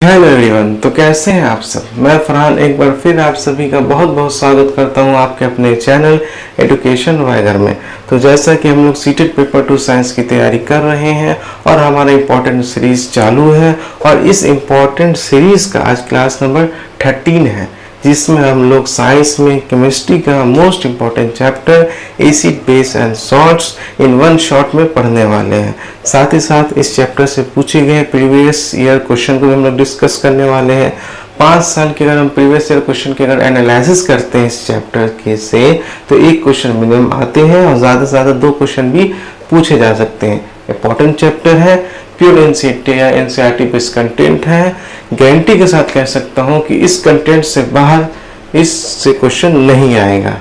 Hello everyone, तो कैसे हैं आप सब। मैं फरहान एक बार फिर आप सभी का बहुत बहुत स्वागत करता हूं आपके अपने चैनल एजुकेशन वाइगर में। तो जैसा कि हम लोग सीटेट पेपर 2 साइंस की तैयारी कर रहे हैं और हमारा इम्पोर्टेंट सीरीज चालू है और इस इम्पोर्टेंट सीरीज का आज क्लास नंबर 13 है, जिसमें हम लोग साइंस में केमिस्ट्री का most important chapter acid base and salts in one shot में पढ़ने वाले हैं। साथ ही साथ इस चैप्टर से पूछे गए प्रीवियस ईयर क्वेश्चन को भी हम लोग डिस्कस करने वाले हैं। 5 साल के अगर हम प्रीवियस ईयर क्वेश्चन के अगर एनालिसिस करते हैं इस चैप्टर के से, तो एक क्वेश्चन मिनिमम आते हैं और ज़्यादा से ज़्यादा 2 क्वेश्चन भी पूछे जा सकते हैं। इंपॉर्टेंट चैप्टर है, प्योर एनसीईआरटी या एनसीईआरटी बेस्ड कंटेंट है। गारंटी के साथ कह सकता हूं कि इस कंटेंट से बाहर इससे क्वेश्चन नहीं आएगा।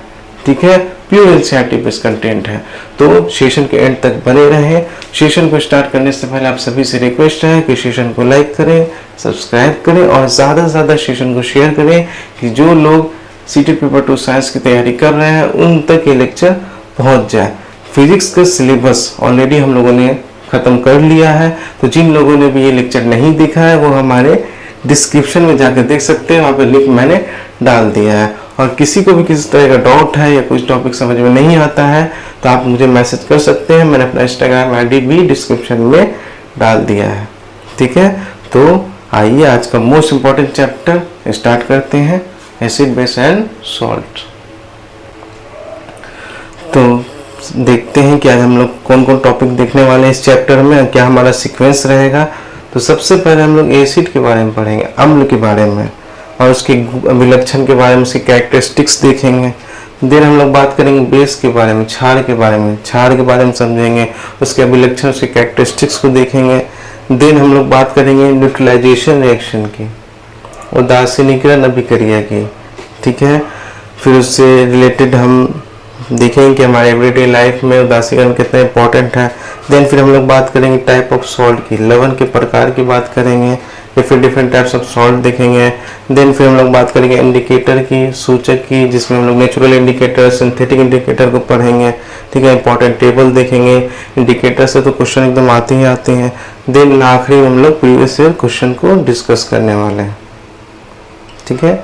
ठीक है, प्योर एनसीईआरटी बेस्ड कंटेंट है। तो सेशन के एंड तक बने रहें। सेशन को स्टार्ट करने से पहले आप सभी से रिक्वेस्ट है कि सेशन को लाइक करें, सब्सक्राइब करें और ज़्यादा से ज़्यादा सेशन को शेयर करें कि जो लोग सीटेट पेपर 2 साइंस की तैयारी कर रहे हैं उन तक ये लेक्चर पहुँच जाए। फिजिक्स का सिलेबस ऑलरेडी हम लोगों ने ख़त्म कर लिया है, तो जिन लोगों ने भी ये लेक्चर नहीं देखा है वो हमारे डिस्क्रिप्शन में जाकर देख सकते हैं, वहाँ पे लिंक मैंने डाल दिया है। और किसी को भी किसी तरह का डाउट है या कुछ टॉपिक समझ में नहीं आता है तो आप मुझे मैसेज कर सकते हैं। मैंने अपना इंस्टाग्राम आईडी भी डिस्क्रिप्शन में डाल दिया है। ठीक है, तो आइए आज का मोस्ट इम्पॉर्टेंट चैप्टर स्टार्ट करते हैं, एसिड बेस एंड सॉल्ट। तो देखते हैं कि आज हम लोग कौन कौन टॉपिक देखने वाले हैं इस चैप्टर में, क्या हमारा सीक्वेंस रहेगा। तो सबसे पहले हम लोग एसिड के बारे में पढ़ेंगे, अम्ल के बारे में और उसके विलक्षण के बारे में, उसकी कैरेक्टरिस्टिक्स देखेंगे। देन हम लोग बात करेंगे बेस के बारे में, क्षार के बारे में, क्षार के बारे में समझेंगे, उसके विलक्षण, उसके कैरेक्टरिस्टिक्स को देखेंगे। देन हम लोग बात करेंगे न्यूट्रलाइजेशन रिएक्शन की, उदासीनीकरण अभिक्रिया की। ठीक है, फिर उससे रिलेटेड हम देखेंगे कि हमारे एवरीडे लाइफ में उदासीकरण कितना इंपॉर्टेंट है। देन फिर हम लोग बात करेंगे टाइप ऑफ सॉल्ट की, लवण के प्रकार की बात करेंगे, या फिर डिफरेंट टाइप्स ऑफ सॉल्ट देखेंगे। देन फिर हम लोग बात करेंगे इंडिकेटर की, सूचक की, जिसमें हम लोग नेचुरल इंडिकेटर, सिंथेटिक इंडिकेटर को पढ़ेंगे। ठीक है, इंपॉर्टेंट टेबल देखेंगे। इंडिकेटर से तो क्वेश्चन एकदम आते ही आते हैं। देन आखिरी में हम लोग प्रीवियस ईयर क्वेश्चन को डिस्कस करने वाले हैं। ठीक है,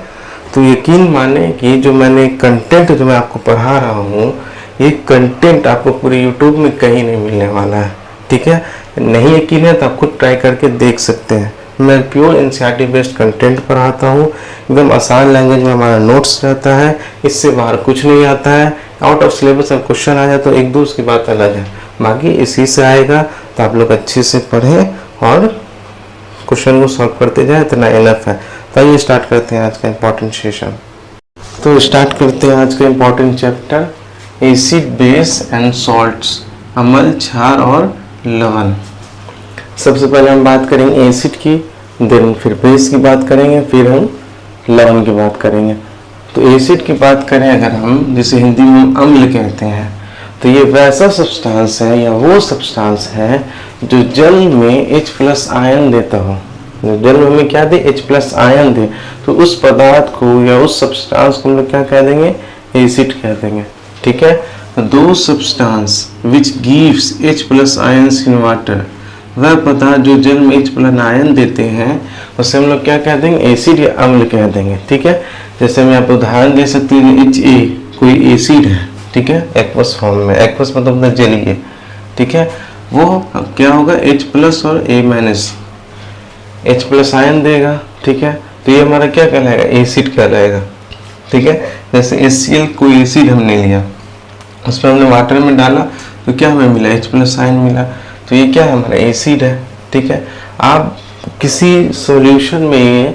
तो यकीन माने कि जो मैंने कंटेंट जो मैं आपको पढ़ा रहा हूँ, ये कंटेंट आपको पूरे यूट्यूब में कहीं नहीं मिलने वाला है। ठीक है, नहीं यकीन है तो आप खुद ट्राई करके देख सकते हैं। मैं प्योर एनसीईआरटी बेस्ड कंटेंट पढ़ाता हूँ, एकदम आसान लैंग्वेज में हमारा नोट्स रहता है, इससे बाहर कुछ नहीं आता है। आउट ऑफ सिलेबस अगर क्वेश्चन आ जाए तो एक दो उसकी बात अलग है, बाकी इसी से आएगा। तो आप लोग अच्छे से पढ़ें और क्वेश्चन को सॉल्व करते जाए, इतना इनफ है। तो आइए स्टार्ट करते हैं आज का इम्पोर्टेंट सेशन। तो स्टार्ट करते हैं आज का important chapter acid base and salts, अम्ल, क्षार और लवण। सबसे पहले हम बात करेंगे एसिड की, देन फिर बेस की बात करेंगे, फिर हम लवण की बात करेंगे। तो एसिड की बात करें अगर हम, जिसे हिंदी में हम अम्ल कहते हैं, तो ये वैसा सब्सटेंस है या वो सब्सटेंस है जो जल में H+ आयन देता हो। जल में हमें क्या दे? H+ आयन दे। तो उस पदार्थ को या उस सब्सटेंस को हम लोग क्या कह देंगे? एसिड कह देंगे। ठीक है, दो substance which gives H+ ions in water, वह पदार्थ जो जल में H+ आयन देते हैं उसे हम लोग क्या कह देंगे? एसिड या अम्ल कह देंगे। ठीक है, जैसे मैं आपको उदाहरण दे सकती हूँ, Ha कोई एसिड है। ठीक है, एक्वस फॉर्म में, एक्वस मतलब जलीय। ठीक है, वो क्या होगा? H+ और A- H+ आयन देगा। ठीक है, तो ये हमारा क्या कहलाएगा? एसिड कहलाएगा। ठीक है, जैसे HCl कोई एसिड हमने लिया, उसमें हमने वाटर में डाला तो क्या हमें मिला? H+ आयन मिला। तो ये क्या है? हमारा एसिड है। ठीक है, आप किसी सॉल्यूशन में,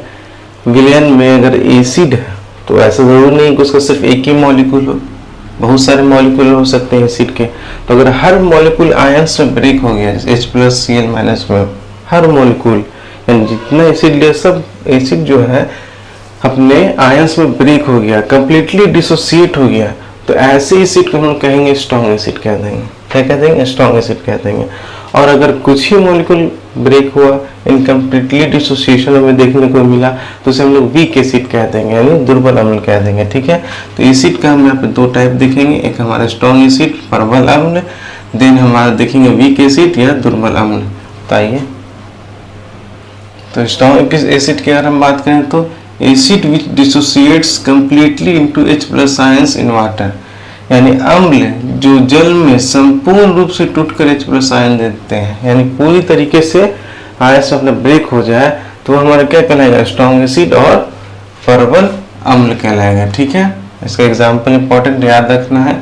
विलयन में अगर एसिड है तो ऐसा जरूर नहीं कि उसका सिर्फ एक ही मॉलिक्यूल हो, बहुत सारे मॉलिक्यूल हो सकते हैं एसिड के। तो अगर हर मॉलिक्यूल आयंस में ब्रेक हो गया, H+ Cl- में हर मॉलिक्यूल, यानी जितना एसिड लिया सब एसिड जो है अपने आयंस में ब्रेक हो गया, कंप्लीटली डिसोसिएट हो गया, तो ऐसे एसिड को हम लोग कहेंगे स्ट्रॉन्ग एसिड कह देंगे। क्या कह देंगे? स्ट्रॉन्ग एसिड कह देंगे। और अगर कुछ ही मॉलिक्यूल ब्रेक हुआ, इनकम्प्लीटली डिसोसिएशन हमें देखने को मिला, तो उसे हम लोग वीक एसिड कह देंगे, यानी दुर्बल अम्ल कह देंगे। ठीक है, तो एसिड का हम यहाँ पे 2 टाइप देखेंगे, एक हमारा स्ट्रॉन्ग एसिड, प्रबल अम्ल, देन हमारा देखेंगे वीक एसिड या दुर्बल अम्ल। तो आइए तो स्ट्रॉन्ग एसिड की अगर हम बात करें तो acid which dissociates completely into H+ ions in water, यानी अम्ल जो जल में संपूर्ण रूप से टूटकर H+ आयन देते हैं, यानी पूरी तरीके से आयन अपना ब्रेक हो जाए तो हमारा क्या कहलाएगा, स्ट्रॉन्ग एसिड और प्रबल अम्ल कहलाएगा। ठीक है, इसका एग्जाम्पल इंपॉर्टेंट याद रखना है,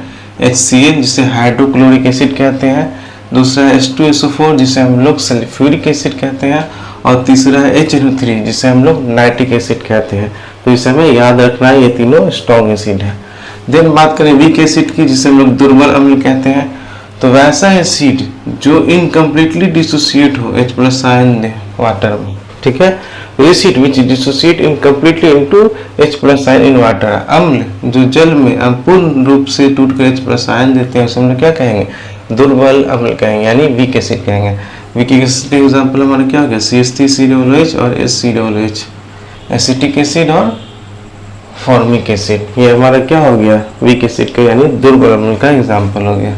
HCl जिसे हाइड्रोक्लोरिक एसिड कहते हैं, दूसरा है H2SO4 जिसे हम लोग सल्फ्यूरिक एसिड कहते हैं, और तीसरा है HNO3 जिसे हम लोग नाइट्रिक एसिड कहते हैं। तो इसे हमें याद रखना है, ये तीनों स्ट्रॉन्ग एसिड है। देन बात करें वीक एसिड की जिसे हम लोग दुर्बल अम्ल कहते हैं, तो वैसा एसिड जो इनकम्प्लीटली डिसोसिएट हो H+ आयन दे वाटर में। ठीक है, acid which dissociate incompletely into H+ ion in water, अम्ल जो जल में अपूर्ण रूप से टूटकर H+ आयन देते हैं उसे हम लोग क्या कहेंगे, दुर्बल अम्ल कहेंगे, यानी वीक एसिड कहेंगे। वीक एसिड का एग्जाम्पल हमारा क्या हो गया, CH3COOH और HCOOH, एसिटिक एसिड और फॉर्मिक एसिड, ये हमारा क्या हो गया, वीक एसिड का यानी दुर्बल अम्ल का एग्जाम्पल हो गया।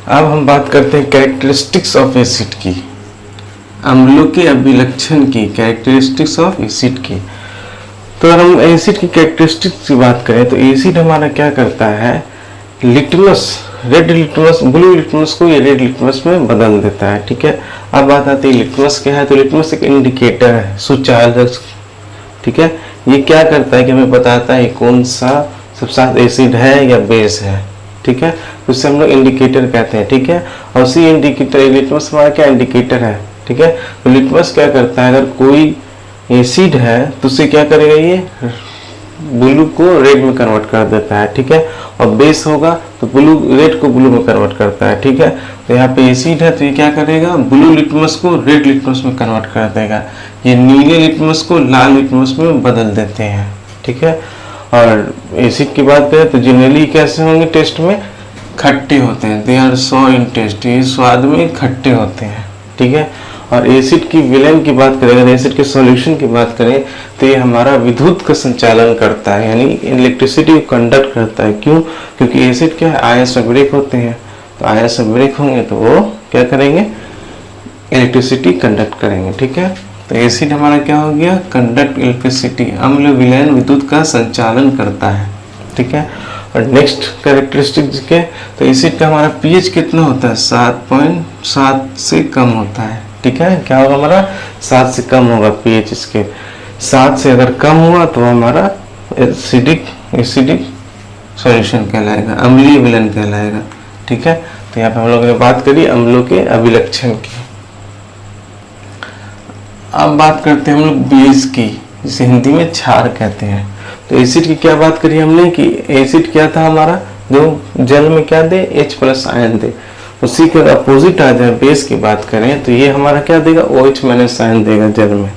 अब हम बात करते हैं कैरेक्टरिस्टिक्स ऑफ एसिड की, अम्लों के अभिलक्षण की, कैरेक्टरिस्टिक्स ऑफ एसिड की। तो अगर हम एसिड की कैरेक्टरिस्टिक्स की बात करें तो एसिड हमारा क्या करता है, litmus, red litmus, blue litmus को ये रेड लिटमस में बदल देता है। ठीक है, अब बात आती है लिटमस क्या है, तो लिटमस एक इंडिकेटर है, सूचालक। ठीक है, ये क्या करता है कि हमें बताता है कौन सा सब्सटेंस एसिड है या बेस है। ठीक है, तो उसे हम लोग इंडिकेटर कहते हैं। ठीक है, और उसी इंडिकेटर, लिटमस हमारा क्या इंडिकेटर है। ठीक है, तो लिटमस क्या करता है, अगर कोई एसिड है तो उसे क्या करेगा, ये ब्लू को रेड में कन्वर्ट कर देता है। ठीक है, और बेस होगा तो ब्लू, रेड को ब्लू में कन्वर्ट करता है। ठीक है, तो यहाँ पे एसिड है तो ये क्या करेगा, ब्लू लिटमस को रेड लिटमस में कन्वर्ट कर देगा, ये नीले लिटमस को लाल लिटमस में बदल देते हैं। ठीक है, और एसिड की बात करें तो जनरली कैसे होंगे, टेस्ट में खट्टे होते हैं, they are so in test, ये स्वाद में खट्टे होते हैं। ठीक है, और एसिड की विलयन की बात करें, अगर एसिड के सॉल्यूशन की बात करें तो ये हमारा विद्युत का संचालन करता है, यानी इलेक्ट्रिसिटी को कंडक्ट करता है। क्यों, क्योंकि एसिड क्या है, आयन से ब्रेक होते हैं, तो आयन से ब्रेक होंगे तो वो क्या करेंगे, इलेक्ट्रिसिटी कंडक्ट करेंगे। ठीक है, तो एसिड हमारा क्या हो गया, कंडक्ट इलेक्ट्रिसिटी, अम्ल विलयन विद्युत का संचालन करता है। ठीक है, और नेक्स्ट कैरेक्टरिस्टिक के, तो एसिड का हमारा पीएच कितना होता है, 7.7 से कम होता है। ठीक है, क्या होगा हमारा, 7 से कम होगा पीएच इसके, 7 से अगर कम हुआ तो हमारा एसिडिक सॉल्यूशन कहलाएगा, अम्लीय विलयन कहलाएगा। ठीक है, तो यहाँ पे हम लोगों ने बात करी अम्लों के अभिलक्षण की। अब बात करते हैं हम लोग बेस की, जिसे हिंदी में क्षार कहते हैं। तो एसिड की क्या बात करी हमने कि एसिड क्या था हमारा, जो जल में क्या दे, H+ आयन दे। उसी के अपोजिट आ जाए बेस की बात करें तो ये हमारा क्या देगा, OH- आयन देगा जल में।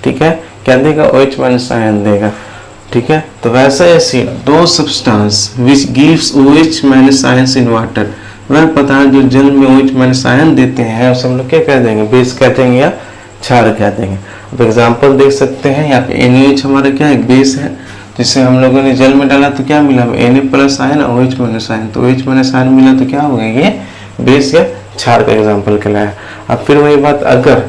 ठीक है, क्या देगा, OH- आयन देगा। ठीक है, तो वैसा एसिड, दो substance which gives OH- ions in water, वह पदार्थ जो जल में OH- आयन देते हैं उसे हम लोग क्या कह देंगे, बेस कह देंगे या क्षार कह देंगे। अब एग्जाम्पल देख सकते हैं, यहाँ पे NaOH हमारा क्या है, बेस है, जिसे हम लोगों ने जल में डाला तो क्या मिला, Na+ आयन और OH- आयन, तो OH- आयन मिला तो क्या हो गया, ये बेस या क्षार का एग्जाम्पल कहलाया। अब फिर वही बात, अगर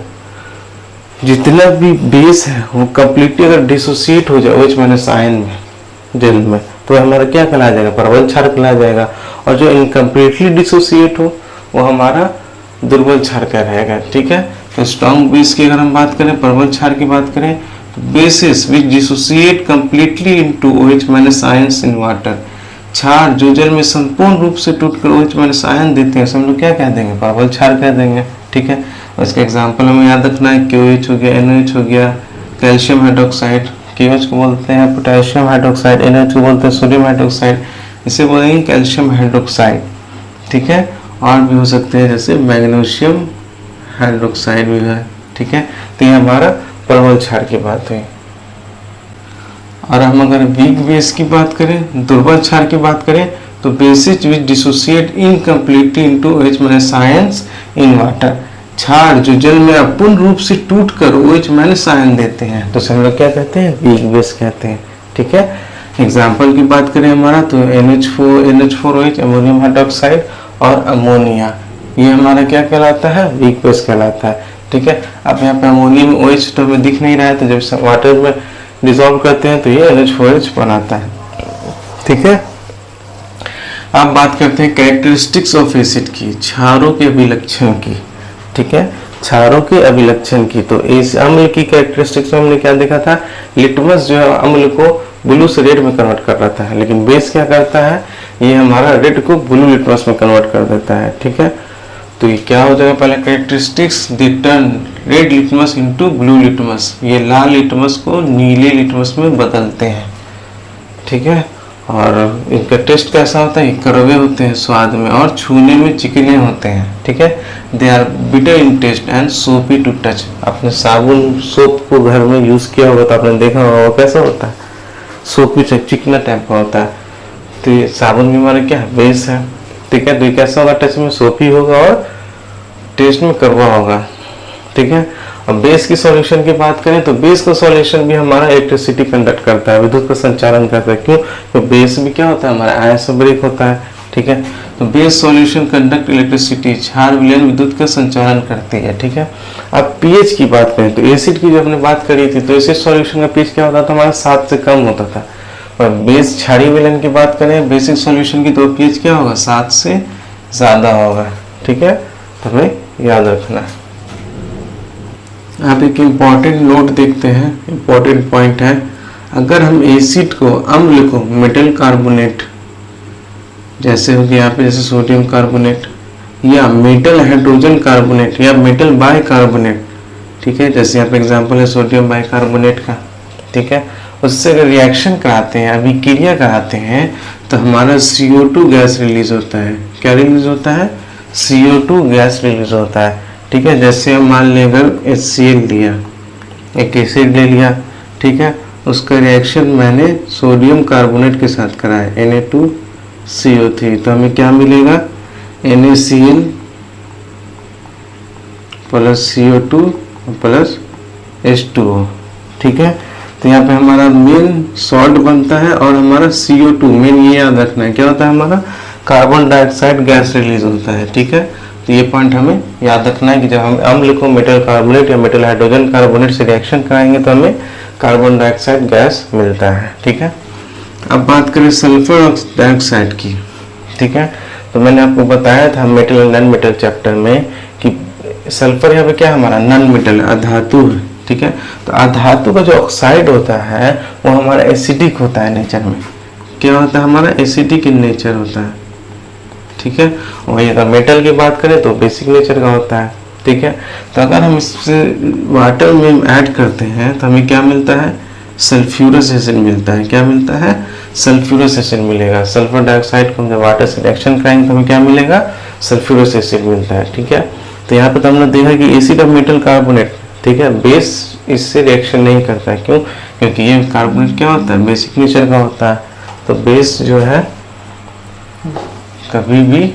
जितना भी बेस है वो कम्प्लीटली अगर डिसोसिएट हो जाए OH- आयन में जल में तो हमारा क्या कहलाया जाएगा, प्रबल क्षार कहलाया जाएगा। और जो इनकम्प्लीटली डिसोसिएट हो वो हमारा दुर्बल क्षार कहलाएगा। ठीक है, तो स्ट्रॉन्ग बेस की अगर हम बात करें, प्रबल क्षार की बात करें तो basis which dissociate completely into OH- ions in water, क्षार जो जल में संपूर्ण रूप से टूटकर OH- आयन देते हैं हम लोग क्या कह देंगे, प्रबल क्षार कह देंगे। ठीक है, और इसका एग्जाम्पल हमें याद रखना है, KOH हो गया, NOH हो गया, कैल्शियम हाइड्रोक्साइड, KOH को बोलते हैं पोटेशियम हाइड्रोक्साइड, NOH को बोलते हैं सोडियम हाइड्रोक्साइड, इसे बोलेंगे कैल्शियम हाइड्रोक्साइड। ठीक है, और भी हो सकते हैं जैसे मैग्नीशियम हाइड्रोक्साइड भी है। ठीक है, तो ये हमारा प्रबल क्षार की बात हुई। और हम अगर वीक बेस की बात करें, दुर्बल क्षार की बात करें तो basis which dissociate incompletely into OH- ions in water, क्षार जो जल में अपूर्ण रूप से टूटकर OH- आयन देते हैं तो हम लोग क्या कहते हैं, वीक बेस कहते हैं। ठीक है, एग्जाम्पल की बात करें हमारा तो NH4OH अमोनियम हाइड्रोक्साइड और अमोनिया, ये हमारा क्या कहलाता है, वीक बेस कहलाता है। ठीक है। अब यहाँ पे अमोनियम OH तो हमें दिख नहीं रहा है, तो जब वाटर में डिजॉल्व करते हैं तो ये NH4H बनाता है, ठीक है। अब बात करते हैं कैरेक्टरिस्टिक्स ऑफ एसिड की, क्षारों के अभिलक्षण की, ठीक है, क्षारों के अभिलक्षण की। तो इस अम्ल की कैरेक्टरिस्टिक्स में हमने क्या देखा था, लिटमस जो है अम्ल को ब्लू से रेड में कन्वर्ट कर रहा है, लेकिन बेस क्या करता है, ये हमारा रेड को ब्लू लिटमस में कन्वर्ट कर देता है, ठीक है। तो ये क्या हो जाएगा, पहले characteristics, they turn red litmus into blue litmus, ये लाल लिटमस को नीले लिटमस में बदलते हैं, ठीक है। और इनका टेस्ट कैसा होता है, ये कड़वे होते हैं स्वाद में और छूने में चिकने होते हैं, ठीक है। They are bitter in taste and soapy to touch. आपने साबुन सोप को घर में यूज किया होगा तो आपने देखा होगा वो कैसा होता है, सोपी चिकना टाइप का होता है। तो ये साबुन भी हमारा क्या है, बेस है, ठीक है। तो ये कैसा होगा, टच में सोपी होगा और टेस्ट में कड़वा होगा, ठीक है। अब बेस की सॉल्यूशन की बात करें तो बेस का सॉल्यूशन भी हमारा इलेक्ट्रिसिटी कंडक्ट करता है, विद्युत का संचालन करता है। क्यों, तो बेस भी क्या होता है, हमारा आयन से ब्रेक होता है, ठीक है। तो बेस सॉल्यूशन कंडक्ट इलेक्ट्रिसिटी, क्षार विलयन विद्युत का संचालन करती है, ठीक है। अब पीएच की बात करें तो एसिड की जो हमने बात करी थी, तो एसिड सॉल्यूशन का पीएच क्या होता था, हमारा 7 से कम होता था। और बेस क्षारीय विलयन की बात करें बेसिक सॉल्यूशन की, तो पीएच क्या होगा, 7 से ज्यादा होगा, ठीक है। तो हमें याद रखना है। आप एक इम्पॉर्टेंट नोट देखते हैं, इम्पॉर्टेंट पॉइंट है, अगर हम एसिड को, अम्ल को मेटल कार्बोनेट, जैसे हो गया यहाँ पे जैसे सोडियम कार्बोनेट या मेटल हाइड्रोजन कार्बोनेट या मेटल बाइकार्बोनेट, ठीक है, जैसे यहाँ पे एग्जांपल है सोडियम बाइकार्बोनेट का, ठीक है, उससे अगर रिएक्शन कराते हैं, अभिक्रिया कराते हैं, तो हमारा CO2 गैस रिलीज होता है। क्या रिलीज होता है, CO2 गैस रिलीज होता है, ठीक है। जैसे हम मान लें अगर HCl लिया, एक एसिड ले लिया, ठीक है, उसका रिएक्शन मैंने सोडियम कार्बोनेट के साथ कराया Na2CO3, तो हमें क्या मिलेगा, NaCl plus CO2 plus H2O, ठीक है। तो यहाँ पे हमारा मेन सॉल्ट बनता है और हमारा CO2 मेन, ये याद रखना है क्या होता है, हमारा कार्बन डाइऑक्साइड गैस रिलीज होता है, ठीक है। तो ये पॉइंट हमें याद रखना है कि जब हम अम्ल को मेटल कार्बोनेट या मेटल हाइड्रोजन कार्बोनेट से रिएक्शन कराएंगे तो हमें कार्बन डाइऑक्साइड गैस मिलता है, ठीक है। अब बात करें सल्फर डाइऑक्साइड की, ठीक है। तो मैंने आपको बताया था metal and non metal chapter में कि सल्फर यहाँ पे क्या हमारा नॉन मेटल अधातु है, ठीक है। तो अधातु का जो ऑक्साइड होता है वो हमारा एसिडिक होता है नेचर में, क्या होता है, हमारा एसिडिक इन नेचर होता है, ठीक है। वही अगर मेटल की बात करें तो बेसिक नेचर का होता है, ठीक है। तो अगर हम इससे वाटर में ऐड करते हैं तो हमें क्या मिलता है, सल्फ्यूरस एसिड मिलता है। क्या मिलता है, सल्फ्यूरस एसिड मिलेगा। सल्फर डाइऑक्साइड को हम जब वाटर से रिएक्शन कराएंगे तो हमें क्या मिलेगा, सल्फ्यूरस एसिड मिलता है, ठीक है। तो यहाँ पे तो हमने देखा कि एसिड ऑफ मेटल कार्बोनेट, ठीक है, बेस इससे रिएक्शन नहीं करता है। क्यों, क्योंकि ये कार्बोनेट क्या होता है, बेसिक नेचर का होता है। तो बेस जो है कभी भी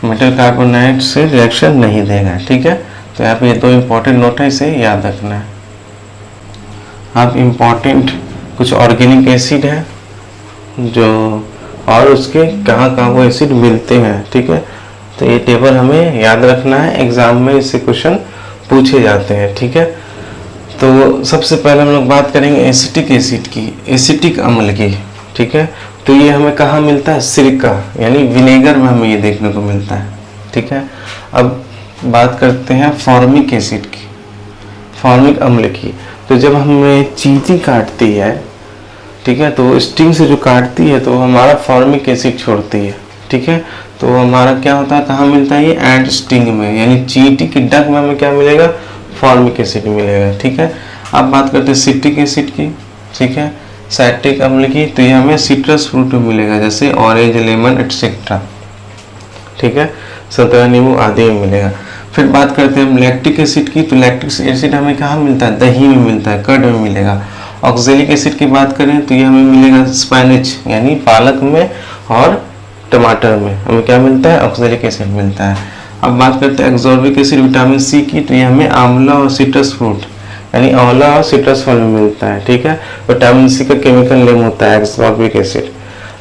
मेटल कार्बोनेट से रिएक्शन नहीं देगा, ठीक है। तो यहाँ पे ये दो इंपॉर्टेंट नोट है, इसे याद रखना है। अब इम्पॉर्टेंट कुछ ऑर्गेनिक एसिड है जो, और उसके कहाँ कहाँ वो एसिड मिलते हैं, ठीक है। तो ये टेबल हमें याद रखना है, एग्जाम में इससे क्वेश्चन पूछे जाते हैं, ठीक है। तो सबसे पहले हम लोग बात करेंगे एसिटिक एसिड की, एसिटिक अम्ल की, ठीक है। तो ये हमें कहाँ मिलता है, सिरका यानी विनेगर में हमें ये देखने को मिलता है, ठीक है। अब बात करते हैं फॉर्मिक एसिड की, फॉर्मिक अम्ल की। तो जब हमें चींटी काटती है, ठीक है, तो स्टिंग से जो काटती है तो हमारा फॉर्मिक एसिड छोड़ती है, ठीक है। तो हमारा क्या होता है, कहाँ मिलता है, ये एंड स्टिंग में, यानी चींटी की डंक में हमें क्या मिलेगा, फॉर्मिक एसिड मिलेगा, ठीक है। अब बात करते हैं सिट्रिक एसिड की, ठीक है, साइट्रिक अम्ल की। तो ये हमें सिट्रस फ्रूट में मिलेगा, जैसे ऑरेंज, लेमन एटसेट्रा, ठीक है, संतरा, नींबू आदि में मिलेगा। फिर बात करते हैं हम लैक्टिक एसिड की। तो लैक्टिक एसिड हमें कहाँ मिलता है, दही में मिलता है, कर्ड में मिलेगा। ऑक्जेलिक एसिड की बात करें तो ये हमें मिलेगा स्पाइनच यानी पालक में और टमाटर में हमें क्या मिलता है, ऑक्जेलिक एसिड मिलता है। अब बात करते हैं एक्सॉर्बिक एसिड विटामिन सी की। तो ये हमें आंवला और सिट्रस फ्रूट यानी आंवला और सिट्रस फल में मिलता है, ठीक है। विटामिन सी का केमिकल नेम होता है एक्सॉर्बिक एसिड।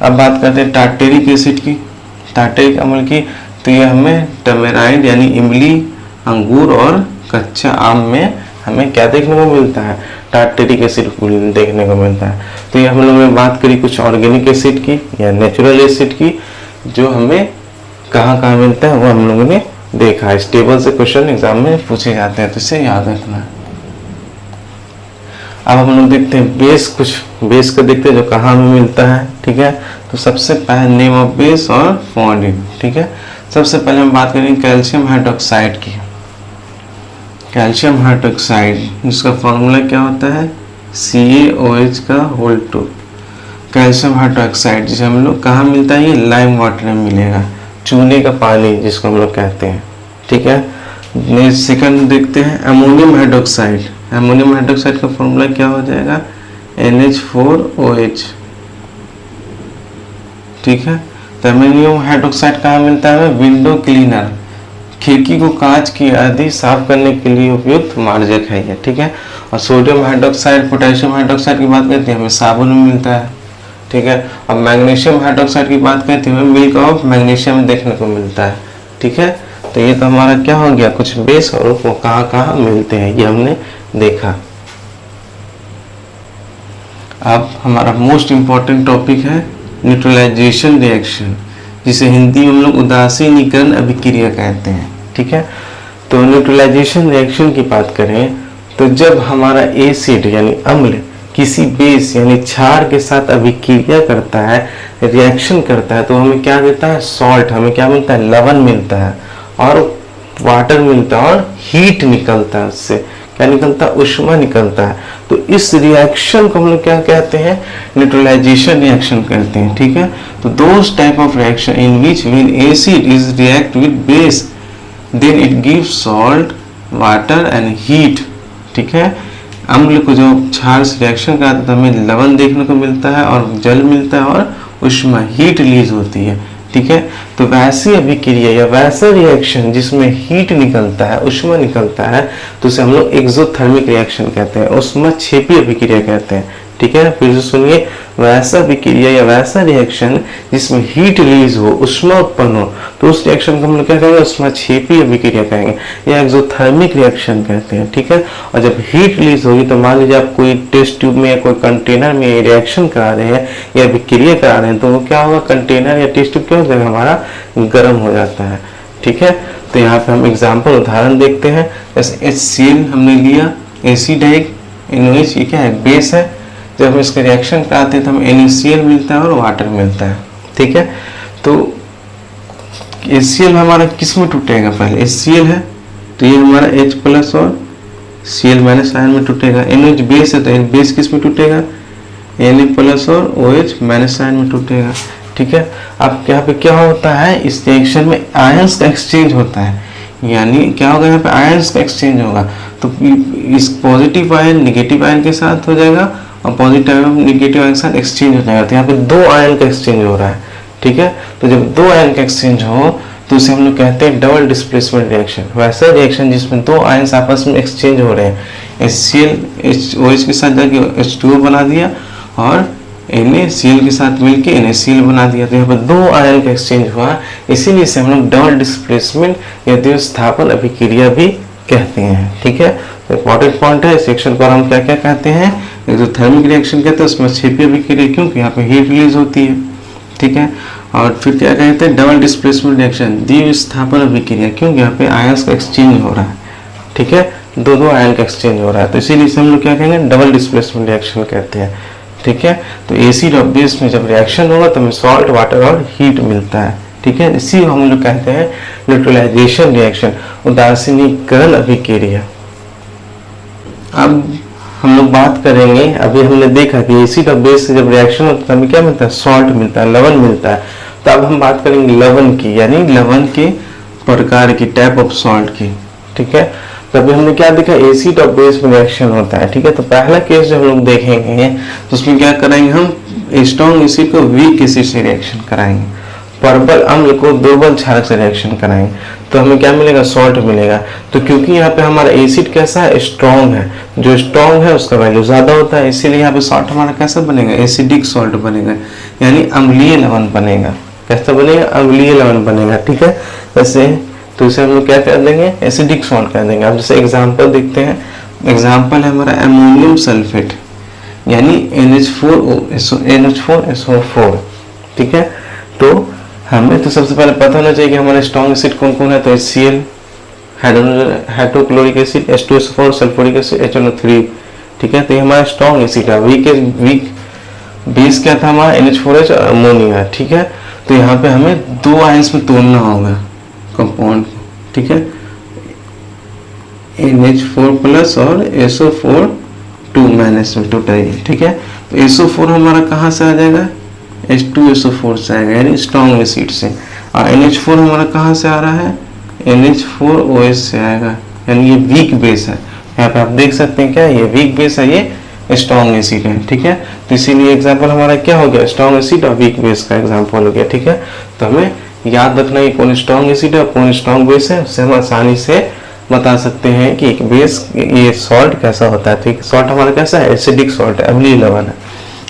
अब बात करते हैं टार्टेरिक एसिड की, टार्टेरिक अम्ल की। तो ये हमें टमेराइड यानी इमली अंगूर और कच्चा आम में हमें क्या देखने को मिलता है, टार्टेरिक एसिड देखने को मिलता है। तो ये हम लोगों ने बात करी कुछ ऑर्गेनिक एसिड की या नेचुरल एसिड की, जो हमें कहाँ कहाँ मिलता है वो हम लोगों ने देखा। इस टेबल से क्वेश्चन एग्जाम में पूछे जाते हैं, तो इसे याद रखना है। अब हम लोग देखते हैं बेस, कुछ बेस का देखते हैं जो कहाँ में मिलता है, ठीक है। तो सबसे पहले नेम ऑफ बेस और फॉर्मूला, ठीक है। सबसे पहले हम बात करेंगे कैल्शियम हाइड्रोक्साइड की। कैल्शियम हाइड्रोक्साइड जिसका फॉर्मूला क्या होता है, CaOH2। कैल्शियम हाइड्रोक्साइड जिसे हम लोग कहाँ मिलता है, ये लाइम वाटर में मिलेगा, चूने का पानी जिसको हम लोग कहते हैं, ठीक है। सेकंड देखते हैं अमोनियम हाइड्रोक्साइड। अमोनियम हाइड्रोक्साइड का फॉर्मूला क्या हो जाएगा, NH4OH, ठीक है। तो अमोनियम हाइड्रोक्साइड कहाँ मिलता है, विंडो क्लीनर, खिड़की को कांच की आदि साफ करने के लिए उपयुक्त मार्जक है ये, ठीक है। और सोडियम हाइड्रोक्साइड, पोटेशियम हाइड्रोक्साइड की बात करते हैं हमें साबुन में मिलता है, ठीक है। और मैग्नीशियम हाइड्रोक्साइड की बात करते हैं मिल्क ऑफ मैग्नीशियम देखने को मिलता है, ठीक है। तो ये तो हमारा क्या हो गया, कुछ बेस और वो कहाँ कहाँ मिलते हैं ये हमने देखा। अब हमारा मोस्ट इम्पॉर्टेंट टॉपिक है न्यूट्रलाइजेशन रिएक्शन, जिसे हिंदी में हम लोग उदासीनीकरण अभिक्रिया कहते हैं, ठीक है। तो न्यूट्रलाइजेशन रिएक्शन की बात करें तो जब हमारा एसिड यानी अम्ल किसी बेस यानी क्षार के साथ अभिक्रिया करता है, रिएक्शन करता है, तो हमें क्या देता है, सॉल्ट, हमें क्या मिलता है, लवण मिलता है, और वाटर मिलता है, और हीट निकलता है, उससे क्या निकलता है, ऊष्मा निकलता है। तो इस रिएक्शन को हम लोग क्या कहते हैं, न्यूट्रलाइजेशन रिएक्शन कहते हैं, ठीक है। तो those type of reaction in which when acid is react with base then it gives salt, water and heat, ठीक है। अम्ल को जो क्षार से रिएक्शन कराता है तो हमें लवण देखने को मिलता है और जल मिलता है और ऊष्मा, हीट रिलीज होती है, ठीक है। तो वैसी अभिक्रिया या वैसा रिएक्शन जिसमें हीट निकलता है, ऊष्मा निकलता है, तो उसे हम लोग एक्सोथर्मिक रिएक्शन कहते हैं, ऊष्माक्षेपी अभिक्रिया कहते हैं, ठीक है। फिर से सुनिए, वैसा अभिक्रिया या वैसा रिएक्शन जिसमें हीट रिलीज हो, ऊष्मा उत्पन्न हो, तो उस रिएक्शन को हम लोग क्या कहेंगे, ऊष्माक्षेपी अभिक्रिया कहेंगे या एक्सोथर्मिक रिएक्शन कहते हैं, ठीक है। और जब हीट रिलीज होगी तो मान लीजिए आप कोई टेस्ट ट्यूब में या कोई कंटेनर में रिएक्शन करा रहे हैं या अभिक्रिया करा रहे हैं, तो वो क्या होगा, कंटेनर या टेस्ट ट्यूब क्या हो जाएगा, हमारा गर्म हो जाता है, ठीक है। तो यहाँ पे हम एग्जाम्पल उदाहरण देखते हैं, जैसे HCl हमने लिया, एसिड है, NOH ये क्या है, बेस है। जब हम इसका रिएक्शन कराते हैं तो हमें NaCl मिलता है और वाटर मिलता है, ठीक है। तो HCl हमारा किस में टूटेगा, पहले HCl है तो ये हमारा H+ और Cl- आयन में टूटेगा। NOH बेस है तो बेस किस में टूटेगा, Na+ और OH- आयन में टूटेगा, ठीक है। अब यहाँ पे क्या होता है, इस रिएक्शन में आयंस का एक्सचेंज होता है, यानी क्या होगा, यहाँ पे आयंस का एक्सचेंज होगा। तो इस पॉजिटिव आयन नेगेटिव आयन के साथ हो जाएगा और पॉजिटिव आयन नेगेटिव आयन के साथ एक्सचेंज हो जाएगा। तो यहाँ पे दो आयन का एक्सचेंज हो रहा है, ठीक है। तो जब दो आयन का एक्सचेंज हो तो उसे हम लोग कहते हैं डबल डिस्प्लेसमेंट रिएक्शन, वैसा रिएक्शन जिसमें दो आयन्स आपस में एक्सचेंज हो रहे हैं। HCl OH के साथ जाके H2O बना दिया और NaCl के साथ मिलके NaCl बना दिया, तो यहाँ पर दो आयन का एक्सचेंज हुआ, इसीलिए इसे हम लोग डबल डिस्प्लेसमेंट या द्विस्थापन अभिक्रिया भी कहते हैं, ठीक है। तो इंपॉर्टेंट पॉइंट है, इस रिएक्शन को हम क्या क्या कहते हैं, एक्सोथर्मिक रिएक्शन कहते हैं, उसमें क्षेपी अभिक्रिया, क्योंकि यहाँ पे हीट रिलीज होती है, ठीक है। और फिर क्या कहते हैं, डबल डिस्प्लेसमेंट रिएक्शन, द्विस्थापन अभिक्रिया, क्योंकि यहाँ पे आयंस का एक्सचेंज हो रहा है, ठीक है, दो आयन का एक्सचेंज हो रहा है, तो इसीलिए हम लोग क्या कहेंगे, डबल डिस्प्लेसमेंट रिएक्शन कहते हैं, ठीक है। तो एसिड और बेस में जब रिएक्शन होगा तो हमें सॉल्ट, वाटर और हीट मिलता है, ठीक है। इसी हम लोग कहते हैं न्यूट्रलाइजेशन रिएक्शन, उदासीनीकरण अभिक्रिया। अब हम लोग बात करेंगे, अभी हमने देखा कि एसिड और बेस से जब रिएक्शन होता है हमें क्या मिलता है, सॉल्ट मिलता है, लवण मिलता है। तो अब हम बात करेंगे लवण की, यानी लवण के प्रकार की, टाइप ऑफ सॉल्ट की, ठीक है। तो अभी हमने क्या देखा, एसिड और बेस में रिएक्शन होता है, ठीक है। तो पहला केस जो हम लोग देखेंगे तो उसमें क्या कराएंगे, हम स्ट्रॉन्ग एसिड को वीक एसिड से रिएक्शन कराएंगे, प्रबल अम्ल को दुर्बल क्षारक से रिएक्शन कराएंगे, तो हमें क्या मिलेगा, सॉल्ट मिलेगा। तो क्योंकि यहाँ पे हमारा एसिड कैसा है, स्ट्रॉन्ग है, जो स्ट्रॉन्ग है उसका वैल्यू ज्यादा होता है, इसीलिए यहाँ पे सॉल्ट हमारा कैसा बनेगा, एसिडिक सॉल्ट बनेगा, यानी अम्लीय लवण बनेगा। कैसा बनेगा, अम्लीय लवण बनेगा, ठीक है। जैसे तो इसे हम लोग क्या कर देंगे, एसिडिक सॉल्ट कर देंगे। अब जैसे एग्जांपल देखते हैं, एग्जांपल है हमारा अमोनियम सल्फेट यानी NH4SO4, ठीक है। तो हमें तो सबसे पहले पता होना चाहिए कि हमारे स्ट्रॉन्ग एसिड कौन कौन है। तो HCl hydrochloric acid, H2SO4 sulphuric acid, HNO3, ठीक है। तो ये हमारा स्ट्रॉन्ग एसिड है। वीक बेस क्या था हमारा, NH4H और अमोनिया, ठीक है। तो यहाँ पे हमें 2 आयंस में तोड़ना होगा कंपाउंड, ठीक है, NH4 प्लस और SO4 2 माइनस में टोटल, ठीक है। तो SO4 हमारा कहाँ से आ जाएगा, H2SO4 से आएगा यानी स्ट्रॉन्ग एसिड से, और NH4 हमारा कहाँ से आ रहा है, NH4OH से आएगा यानी ये वीक बेस है। यहाँ पे आप देख सकते हैं क्या, ये वीक बेस है, ये स्ट्रॉन्ग एसिड है, ठीक है। तो इसीलिए एग्जांपल हमारा क्या हो गया, स्ट्रॉन्ग एसिड और वीक बेस का एग्जांपल हो गया, ठीक है। तो हमें याद रखना है कौन स्ट्रॉन्ग एसिड है और कौन स्ट्रॉन्ग बेस है, उससे हम आसानी से बता सकते हैं कि एक बेस, ये सॉल्ट कैसा होता है, ठीक। सॉल्ट हमारा कैसा है, एसिडिक सॉल्ट है, अम्लीय लवण है।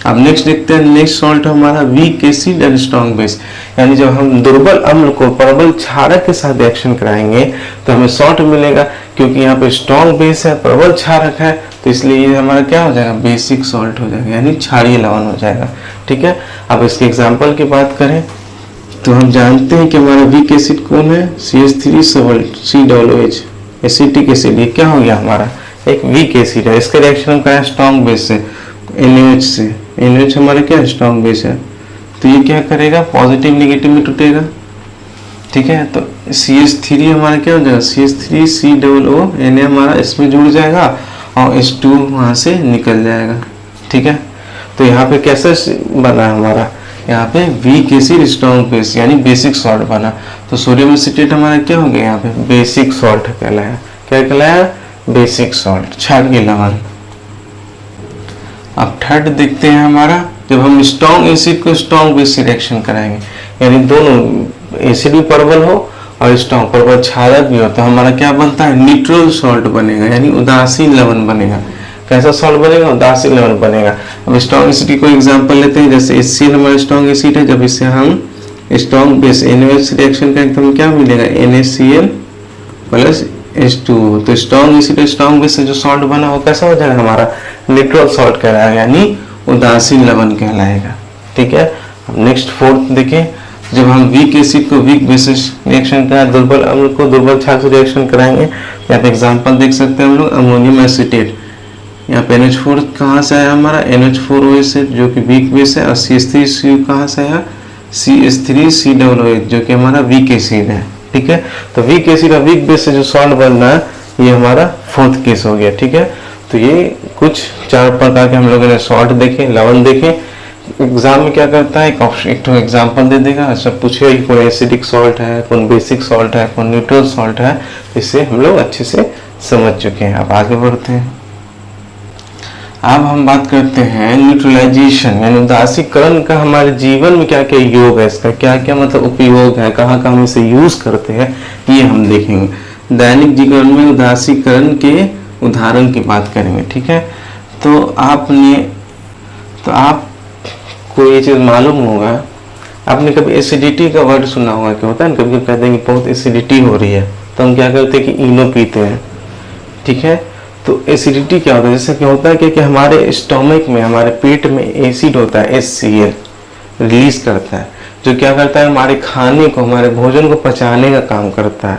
अब नेक्स्ट देखते हैं, नेक्स्ट सॉल्ट हमारा weak acid and strong base, यानी जब हम दुर्बल अम्ल को प्रबल क्षारक के साथ रिएक्शन कराएंगे तो हमें सॉल्ट मिलेगा, क्योंकि यहाँ पे स्ट्रॉन्ग बेस है, प्रबल क्षारक है, तो इसलिए ये हमारा क्या हो जाएगा, बेसिक सॉल्ट हो जाएगा यानी क्षारीय लवण हो जाएगा, ठीक है। अब इसके एग्जाम्पल की बात करें तो हम जानते हैं कि हमारा वीक एसिड कौन है, CH3COOH एसिटिक एसिड। ये क्या हो गया, हमारा एक वीक एसिड है। इसका रिएक्शन हम करें स्ट्रॉन्ग बेस से, NaOH से, NaOH हमारा क्या स्ट्रॉन्ग बेस है, तो ये क्या करेगा, पॉजिटिव निगेटिव में टूटेगा, ठीक है। तो CH3 हमारा क्या हो जाएगा, CH3COO, Na हमारा इसमें जुड़ जाएगा और H2 वहाँ से निकल जाएगा, ठीक है। तो यहाँ पे कैसे बना हमारा, यहाँ पे वीक एसिड स्ट्रॉन्ग बेस यानी बेसिक सॉल्ट बना। तो सोडियम एसिटेट हमारा क्या हो गया, यहाँ पे बेसिक सॉल्ट कहलाया, क्या कहलाया, बेसिक सॉल्ट, क्षारीय लवण। अब थर्ड देखते हैं हमारा, जब हम स्ट्रॉन्ग एसिड को स्ट्रॉन्ग बेस से रिएक्शन कराएंगे, यानी दोनों एसिड भी प्रबल हो और स्ट्रॉन्ग प्रबल क्षारक भी हो, तो हमारा क्या बनता है, न्यूट्रल सॉल्ट बनेगा यानी उदासीन लवण बनेगा। कैसा सॉल्ट बनेगा, उदासीन लवण बनेगा। अब स्ट्रॉन्ग एसिड की कोई एग्जांपल लेते हैं, जैसे HCl हमारा स्ट्रॉन्ग एसिड है, जब इससे हम स्ट्रॉन्ग बेस NaOH रिएक्शन करेंगे तो हमें क्या मिलेगा, NaCl प्लस H2। तो स्ट्रॉन्ग एसिड स्ट्रॉन्ग बेस से जो सॉल्ट बना वो कैसा हो जाएगा, हमारा न्यूट्रल सॉल्ट कहलाएगा यानी उदासीन लवण कहलाएगा, ठीक है। अब नेक्स्ट फोर्थ देखें, जब हम वीक एसिड को वीक बेस रिएक्शन कराएं, दुर्बल अम्ल को दुर्बल क्षारक से रिएक्शन कराएंगे। यहाँ पे एग्जांपल देख सकते हैं हम लोग, अमोनियम एसिटेट, यहाँ पे NH4 कहाँ से आया हमारा, NH4OH से जो कि वीक बेस है, और CH3CU कहाँ से आया, CH3COOH जो कि हमारा वीक एसिड है, ठीक है। तो वीक एसिड और वीक बेस से जो सॉल्ट बन रहा है ये हमारा फोर्थ केस हो गया, ठीक है। तो ये कुछ 4 प्रकार के हम लोगों ने सॉल्ट देखे, लवण देखे। एग्जाम में क्या करता है, एक तो एग्जाम्पल दे देगा, सब पूछेगा कि कौन एसिडिक सॉल्ट है, कौन बेसिक सॉल्ट है, कौन न्यूट्रल सॉल्ट है, इससे हम लोग अच्छे से समझ चुके हैं। अब आगे बढ़ते हैं। अब हम बात करते हैं न्यूट्रलाइजेशन यानी उदासीकरण का हमारे जीवन में क्या क्या योग है, इसका क्या क्या मतलब उपयोग है, कहाँ कहाँ हम इसे यूज करते हैं, ये हम देखेंगे। दैनिक जीवन में उदासीकरण के उदाहरण की बात करेंगे, ठीक है। तो आपको ये चीज मालूम होगा, आपने कभी एसिडिटी का वर्ड सुना होगा, क्या होता है ना, कभी कहते हैं कि बहुत एसिडिटी हो रही है तो हम क्या करते हैं कि इनो पीते हैं, ठीक है। तो एसिडिटी क्या होता है, जैसे क्या होता है कि हमारे स्टोमक में, हमारे पेट में एसिड होता है, HCl रिलीज करता है, जो क्या करता है, हमारे खाने को, हमारे भोजन को पचाने का काम करता है,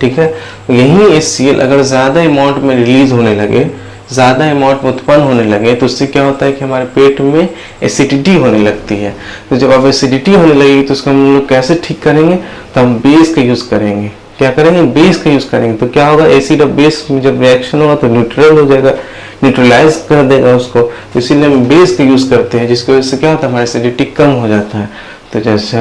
ठीक है। यही HCl अगर ज़्यादा अमाउंट में रिलीज होने लगे, ज़्यादा अमाउंट में उत्पन्न होने लगे, तो उससे क्या होता है कि हमारे पेट में एसिडिटी होने लगती है। तो जब अब एसिडिटी होने लगेगी तो उसको हम लोग कैसे ठीक करेंगे, तो हम बेस का यूज़ करेंगे। क्या करेंगे, बेस का यूज़ करेंगे। तो क्या होगा, एसिड और बेस में जब रिएक्शन होगा तो न्यूट्रल हो जाएगा, न्यूट्रलाइज कर देगा उसको, इसीलिए हम बेस का यूज़ करते हैं, जिसकी वजह से क्या होता है, हमारा एसिडिटी कम हो जाता है। तो जैसे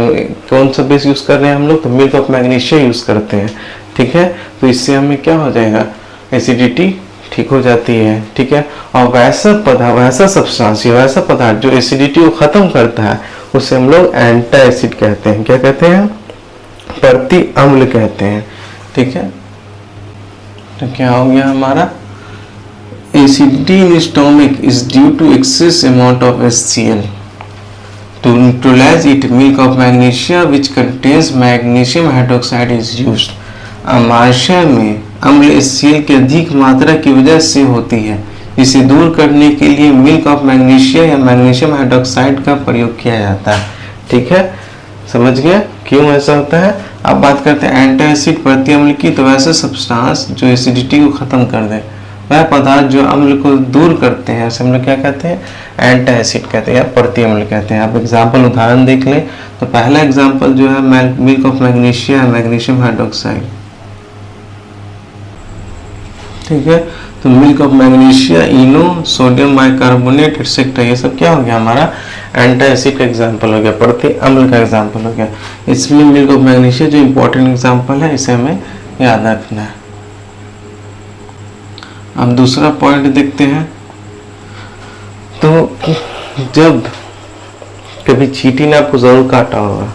कौन सा बेस यूज़ कर रहे हैं हम लोग, तो मिल्क ऑफ मैग्नीशिया यूज़ करते हैं, ठीक है। तो इससे हमें क्या हो जाएगा, एसिडिटी ठीक हो जाती है, ठीक है। और वैसा सब्सटेंस, वैसा पदार्थ जो एसिडिटी को खत्म करता है उसे हम लोग एंटी एसिड कहते हैं। क्या कहते हैं, प्रति अम्ल कहते हैं, ठीक है। तो क्या हो गया हमारा, acidity in stomach is due to excess amount of HCl। To neutralize it, milk of magnesia which contains magnesium hydroxide is used। अमाशय में अम्ल HCl की अधिक मात्रा की वजह से होती है, जिसे दूर करने के लिए मिल्क ऑफ मैग्नीशिया या मैग्नीशियम हाइड्रोक्साइड का प्रयोग किया जाता है। ठीक है, समझ गया क्यों ऐसा होता है। अब बात करते हैं एंटी एसिड प्रति अम्ल की। तो वैसे सब्सटेंस जो एसिडिटी को खत्म कर दे, वह पदार्थ जो अम्ल को दूर करते हैं, उसे हम लोग क्या कहते हैं, एंटी एसिड कहते हैं या प्रति अम्ल कहते हैं। आप एग्जाम्पल उदाहरण देख लें। तो पहला एग्जाम्पल जो है मिल्क ऑफ मैग्नीशिया या मैग्नीशियम हाइड्रोक्साइड। ठीक है, तो milk of magnesia, Eno, sodium bicarbonate etcetera, ये सब क्या हो गया, हमारा एंटी एसिड का एग्जाम्पल हो गया, प्रति अम्ल का एग्जाम्पल हो गया। इसमें मिल्क ऑफ मैग्नीशिया जो इम्पोर्टेंट एग्जाम्पल है, इसे हमें याद रखना है। अब दूसरा पॉइंट देखते हैं। तो जब कभी चींटी ने आपको जरूर काटा होगा,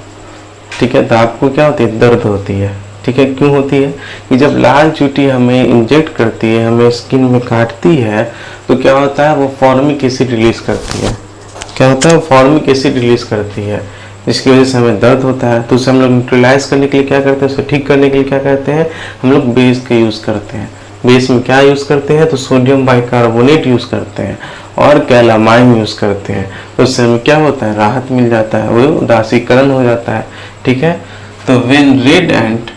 ठीक है, तो आपको क्या होती है, दर्द होती है। ठीक है, क्यों होती है कि जब लाल चींटी हमें इंजेक्ट करती है, हमें स्किन में काटती है, तो क्या होता है, वो फॉर्मिक एसिड रिलीज करती है। क्या होता है, फॉर्मिक एसिड रिलीज करती है, जिसकी वजह से हमें दर्द होता है। तो उसे हम लोग न्यूट्रलाइज करने के लिए क्या करते हैं, उसे ठीक करने के लिए क्या करते हैं, हम लोग बेस का यूज करते हैं। बेस में क्या यूज करते हैं, तो सोडियम बाइकार्बोनेट यूज करते हैं और कैलामाइन यूज करते हैं। तो उससे हमें क्या होता है, राहत मिल जाता है, वो उदासीकरण हो जाता है। ठीक है, तो व्हेन रेड एंट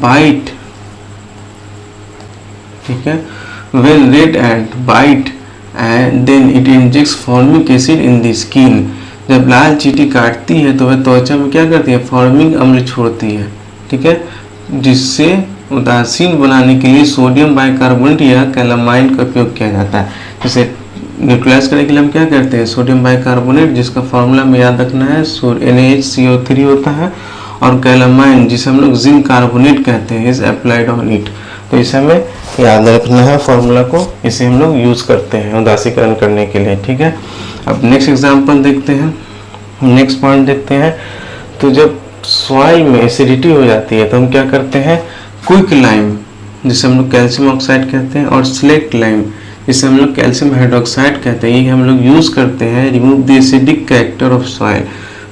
बाइट, ठीक है, when red ant bite and then it injects formic acid in the skin. जब लाल चींटी काटती है तो वह त्वचा में क्या करती है, फॉर्मिक अम्ल छोड़ती है। ठीक है, जिससे उदासीन बनाने के लिए सोडियम बाइकार्बोनेट या कैलामाइन का उपयोग किया जाता है। जैसे न्यूट्रलाइज करने के लिए हम क्या करते हैं, सोडियम बाइकार्बोनेट, जिसका फॉर्मूला में याद रखना है, NaHCO3 होता है, और कैलामाइन, जिसे हम लोग जिंक कार्बोनेट कहते हैं, इज अप्लाइड ऑन इट। तो इसे हमें याद रखना है फॉर्मूला को, इसे हम लोग यूज करते हैं उदासीकरण करने के लिए। ठीक है, अब नेक्स्ट एग्जांपल देखते हैं, नेक्स्ट पॉइंट देखते हैं। तो जब सॉइल में एसिडिटी हो जाती है तो हम क्या करते हैं, क्विक लाइम, जिसे हम लोग कैल्शियम ऑक्साइड कहते हैं, और स्लेक्ट लाइम, जिसे हम लोग कैल्शियम हाइड्रोक्साइड कहते हैं, ये हम लोग यूज करते हैं remove the acidic character of soil.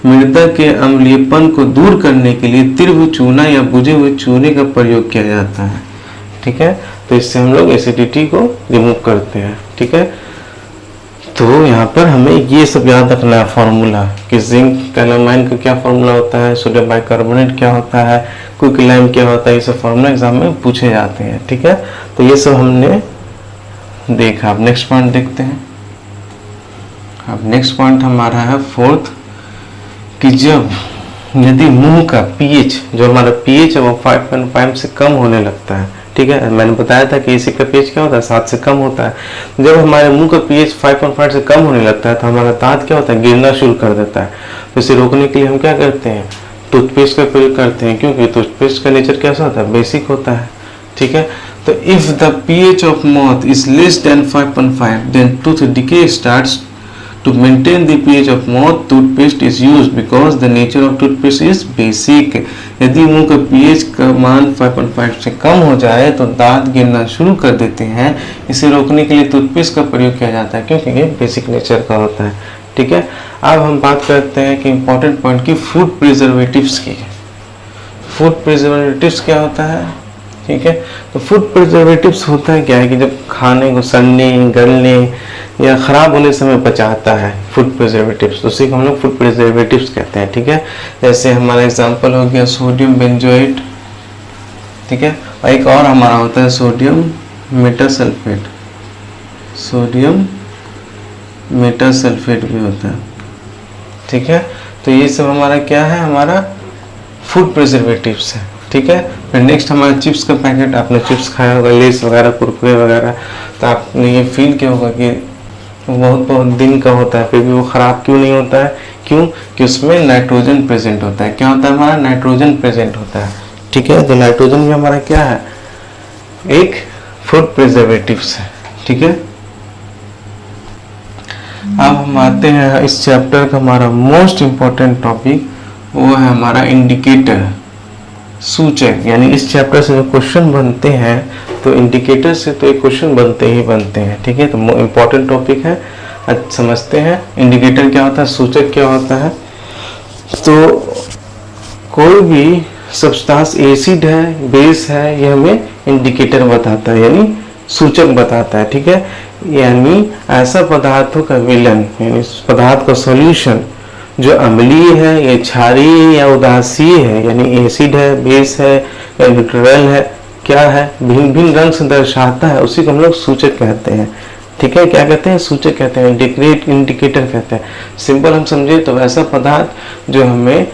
मृदा के अम्लीयपन को दूर करने के लिए तीव्र चूना या बुझे हुए चूने का प्रयोग किया जाता है। ठीक है, तो इससे हम लोग एसिडिटी को रिमूव करते हैं। ठीक है, तो यहाँ पर हमें ये सब याद रखना है फॉर्मूला, कि जिंक कैलामाइन का क्या फॉर्मूला होता है, सोडियम बाइकार्बोनेट क्या होता है, क्विक लाइम क्या होता है, ये सब फॉर्मूला एग्जाम में पूछे जाते हैं। ठीक है, तो ये सब हमने देखा। अब नेक्स्ट पॉइंट देखते हैं। अब नेक्स्ट पॉइंट हमारा है फोर्थ, कि जब यदि मुंह का pH, जो हमारा pH है वो 5.5 से कम होने लगता है। ठीक है, मैंने बताया था कि एसिड का pH क्या होता है, 7 से कम होता है। जब हमारे मुंह का pH 5.5 से कम होने लगता है तो हमारा दांत क्या होता है, गिरना शुरू कर देता है। तो इसे रोकने के लिए हम क्या करते हैं, टूथपेस्ट का प्रयोग करते हैं, क्योंकि टूथपेस्ट का नेचर कैसा होता है, बेसिक होता है। ठीक है, तो if the pH of mouth is less than 5.5 then tooth decay starts. To maintain the pH of mouth, toothpaste is used because the nature of toothpaste is basic. यदि मुंह का pH का मान 5.5 से कम हो जाए तो दांत गिरना शुरू कर देते हैं। इसे रोकने के लिए टूथपेस्ट का प्रयोग किया जाता है, क्योंकि ये बेसिक नेचर का होता है। ठीक है, अब हम बात करते हैं कि इम्पोर्टेंट पॉइंट की फूड प्रिजर्वेटिव्स की। फूड प्रिजर्वेटिव्स क्या होता है, ठीक है, तो फूड प्रिजर्वेटिव्स होता है क्या है, कि जब खाने को सड़ने, गलने या खराब होने समय बचाता है फूड प्रिजर्वेटिव्स, तो उसी को हम लोग फूड प्रिजर्वेटिव्स कहते हैं। ठीक है, जैसे हमारा एग्जांपल हो गया सोडियम बेंजोएट। ठीक है, और एक और हमारा होता है सोडियम मेटासल्फेट, सोडियम मेटासल्फेट भी होता है। ठीक है, तो ये सब हमारा क्या है, हमारा फूड प्रिजर्वेटिव्स है। ठीक है, फिर नेक्स्ट हमारा चिप्स का पैकेट, आपने चिप्स खाया होगा, लेस वगैरह, कुरकुरे वगैरह, तो आपने ये फील किया होगा कि बहुत बहुत दिन का होता है, फिर भी वो ख़राब क्यों नहीं होता है, क्यों कि उसमें नाइट्रोजन प्रेजेंट होता है। क्या होता है, हमारा नाइट्रोजन प्रेजेंट होता है। ठीक है, तो नाइट्रोजन भी हमारा क्या है, एक फूड प्रिजर्वेटिव्स है। ठीक है, अब हम आते हैं इस चैप्टर का हमारा मोस्ट इम्पोर्टेंट टॉपिक, वो है हमारा इंडिकेटर, सूचक। यानी इस चैप्टर से जो क्वेश्चन बनते हैं, तो इंडिकेटर से तो एक क्वेश्चन बनते ही बनते हैं। ठीक है, तो इम्पोर्टेंट टॉपिक है, आज समझते हैं इंडिकेटर क्या होता है, सूचक क्या होता है। तो कोई भी सब्सटेंस एसिड है, बेस है, ये हमें इंडिकेटर बताता है, यानी सूचक बताता है। ठीक है, यानी ऐसा पदार्थों का विलयन यानी पदार्थ का सॉल्यूशन जो अम्लीय है या क्षारीय या उदासीय है, यानी एसिड है, बेस है या न्यूट्रल है, क्या है, भिन्न भिन्न रंग से दर्शाता है, उसी को हम लोग सूचक कहते हैं। ठीक है, क्या कहते हैं, सूचक कहते हैं, इंडिकेटर कहते हैं। सिंपल हम समझे तो ऐसा पदार्थ जो हमें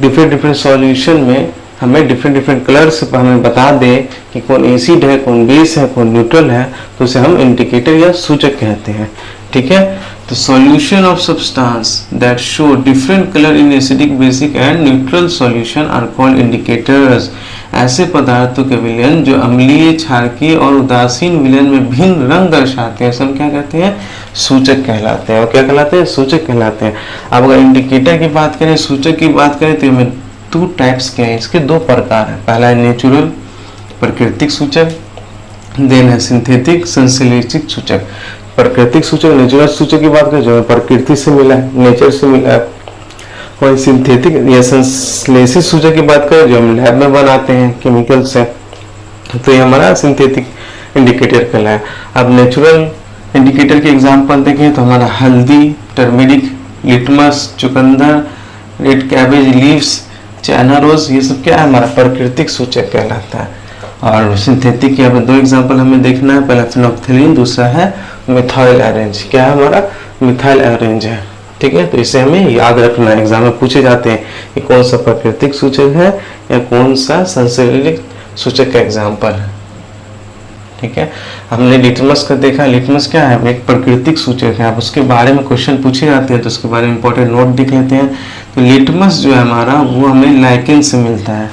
डिफरेंट सॉल्यूशन में हमें डिफरेंट कलर से हमें बता दे कि कौन एसिड है, कौन बेस है, कौन न्यूट्रल है, तो उसे हम इंडिकेटर या सूचक कहते हैं। ठीक है, तो solution of substance that show different colour in acidic, basic and neutral solution are called indicators. ऐसे पदार्थों के विलयन जो अम्लीय, क्षारकीय और उदासीन विलयन में भिन्न रंग दर्शाते हैं, सब क्या कहते हैं, सूचक कहलाते हैं। और क्या कहलाते हैं, सूचक कहलाते हैं। अब अगर इंडिकेटर की बात करें, सूचक की बात करें, तो हमें 2 टाइप्स के हैं, इसके 2 प्रकार हैं। पहला है नेचुरल, प्राकृतिक सूचक, देन है सिंथेटिक, संश्लेषित सूचक। प्राकृतिक सूचक, नेचुरल सूचक की बात करें जो हमें प्रकृति से मिला है, नेचर से मिला है। और सिंथेटिक या संश्लेषित सूचक की बात करें जो हम लैब में बनाते हैं केमिकल से, तो ये हमारा सिंथेटिक इंडिकेटर कहलाया। अब नेचुरल इंडिकेटर के एग्जाम्पल देखें तो हमारा हल्दी, टर्मेरिक, लिटमस, चुकंदर, red cabbage leaves, China rose, ये सब क्या है, हमारा प्राकृतिक सूचक कहलाता है। और सिंथेटिक के अब 2 एग्जाम्पल हमें देखना है, पहला फिनोक्थिलीन, दूसरा है मिथाइल ऑरेंज। क्या है हमारा, मिथाइल ऑरेंज है। ठीक है, तो इसे हमें याद रखना है, एग्जाम में पूछे जाते हैं कि कौन सा प्राकृतिक सूचक है या कौन सा संश्लेषित सूचक का एग्जाम्पल है। ठीक है, हमने लिटमस का देखा, लिटमस क्या है, एक प्राकृतिक सूचक है। आप उसके बारे में क्वेश्चन पूछे जाते हैं तो उसके बारे में इंपॉर्टेंट नोट देख लेते हैं। तो लिटमस जो है हमारा, वो हमें लाइकेन से मिलता है।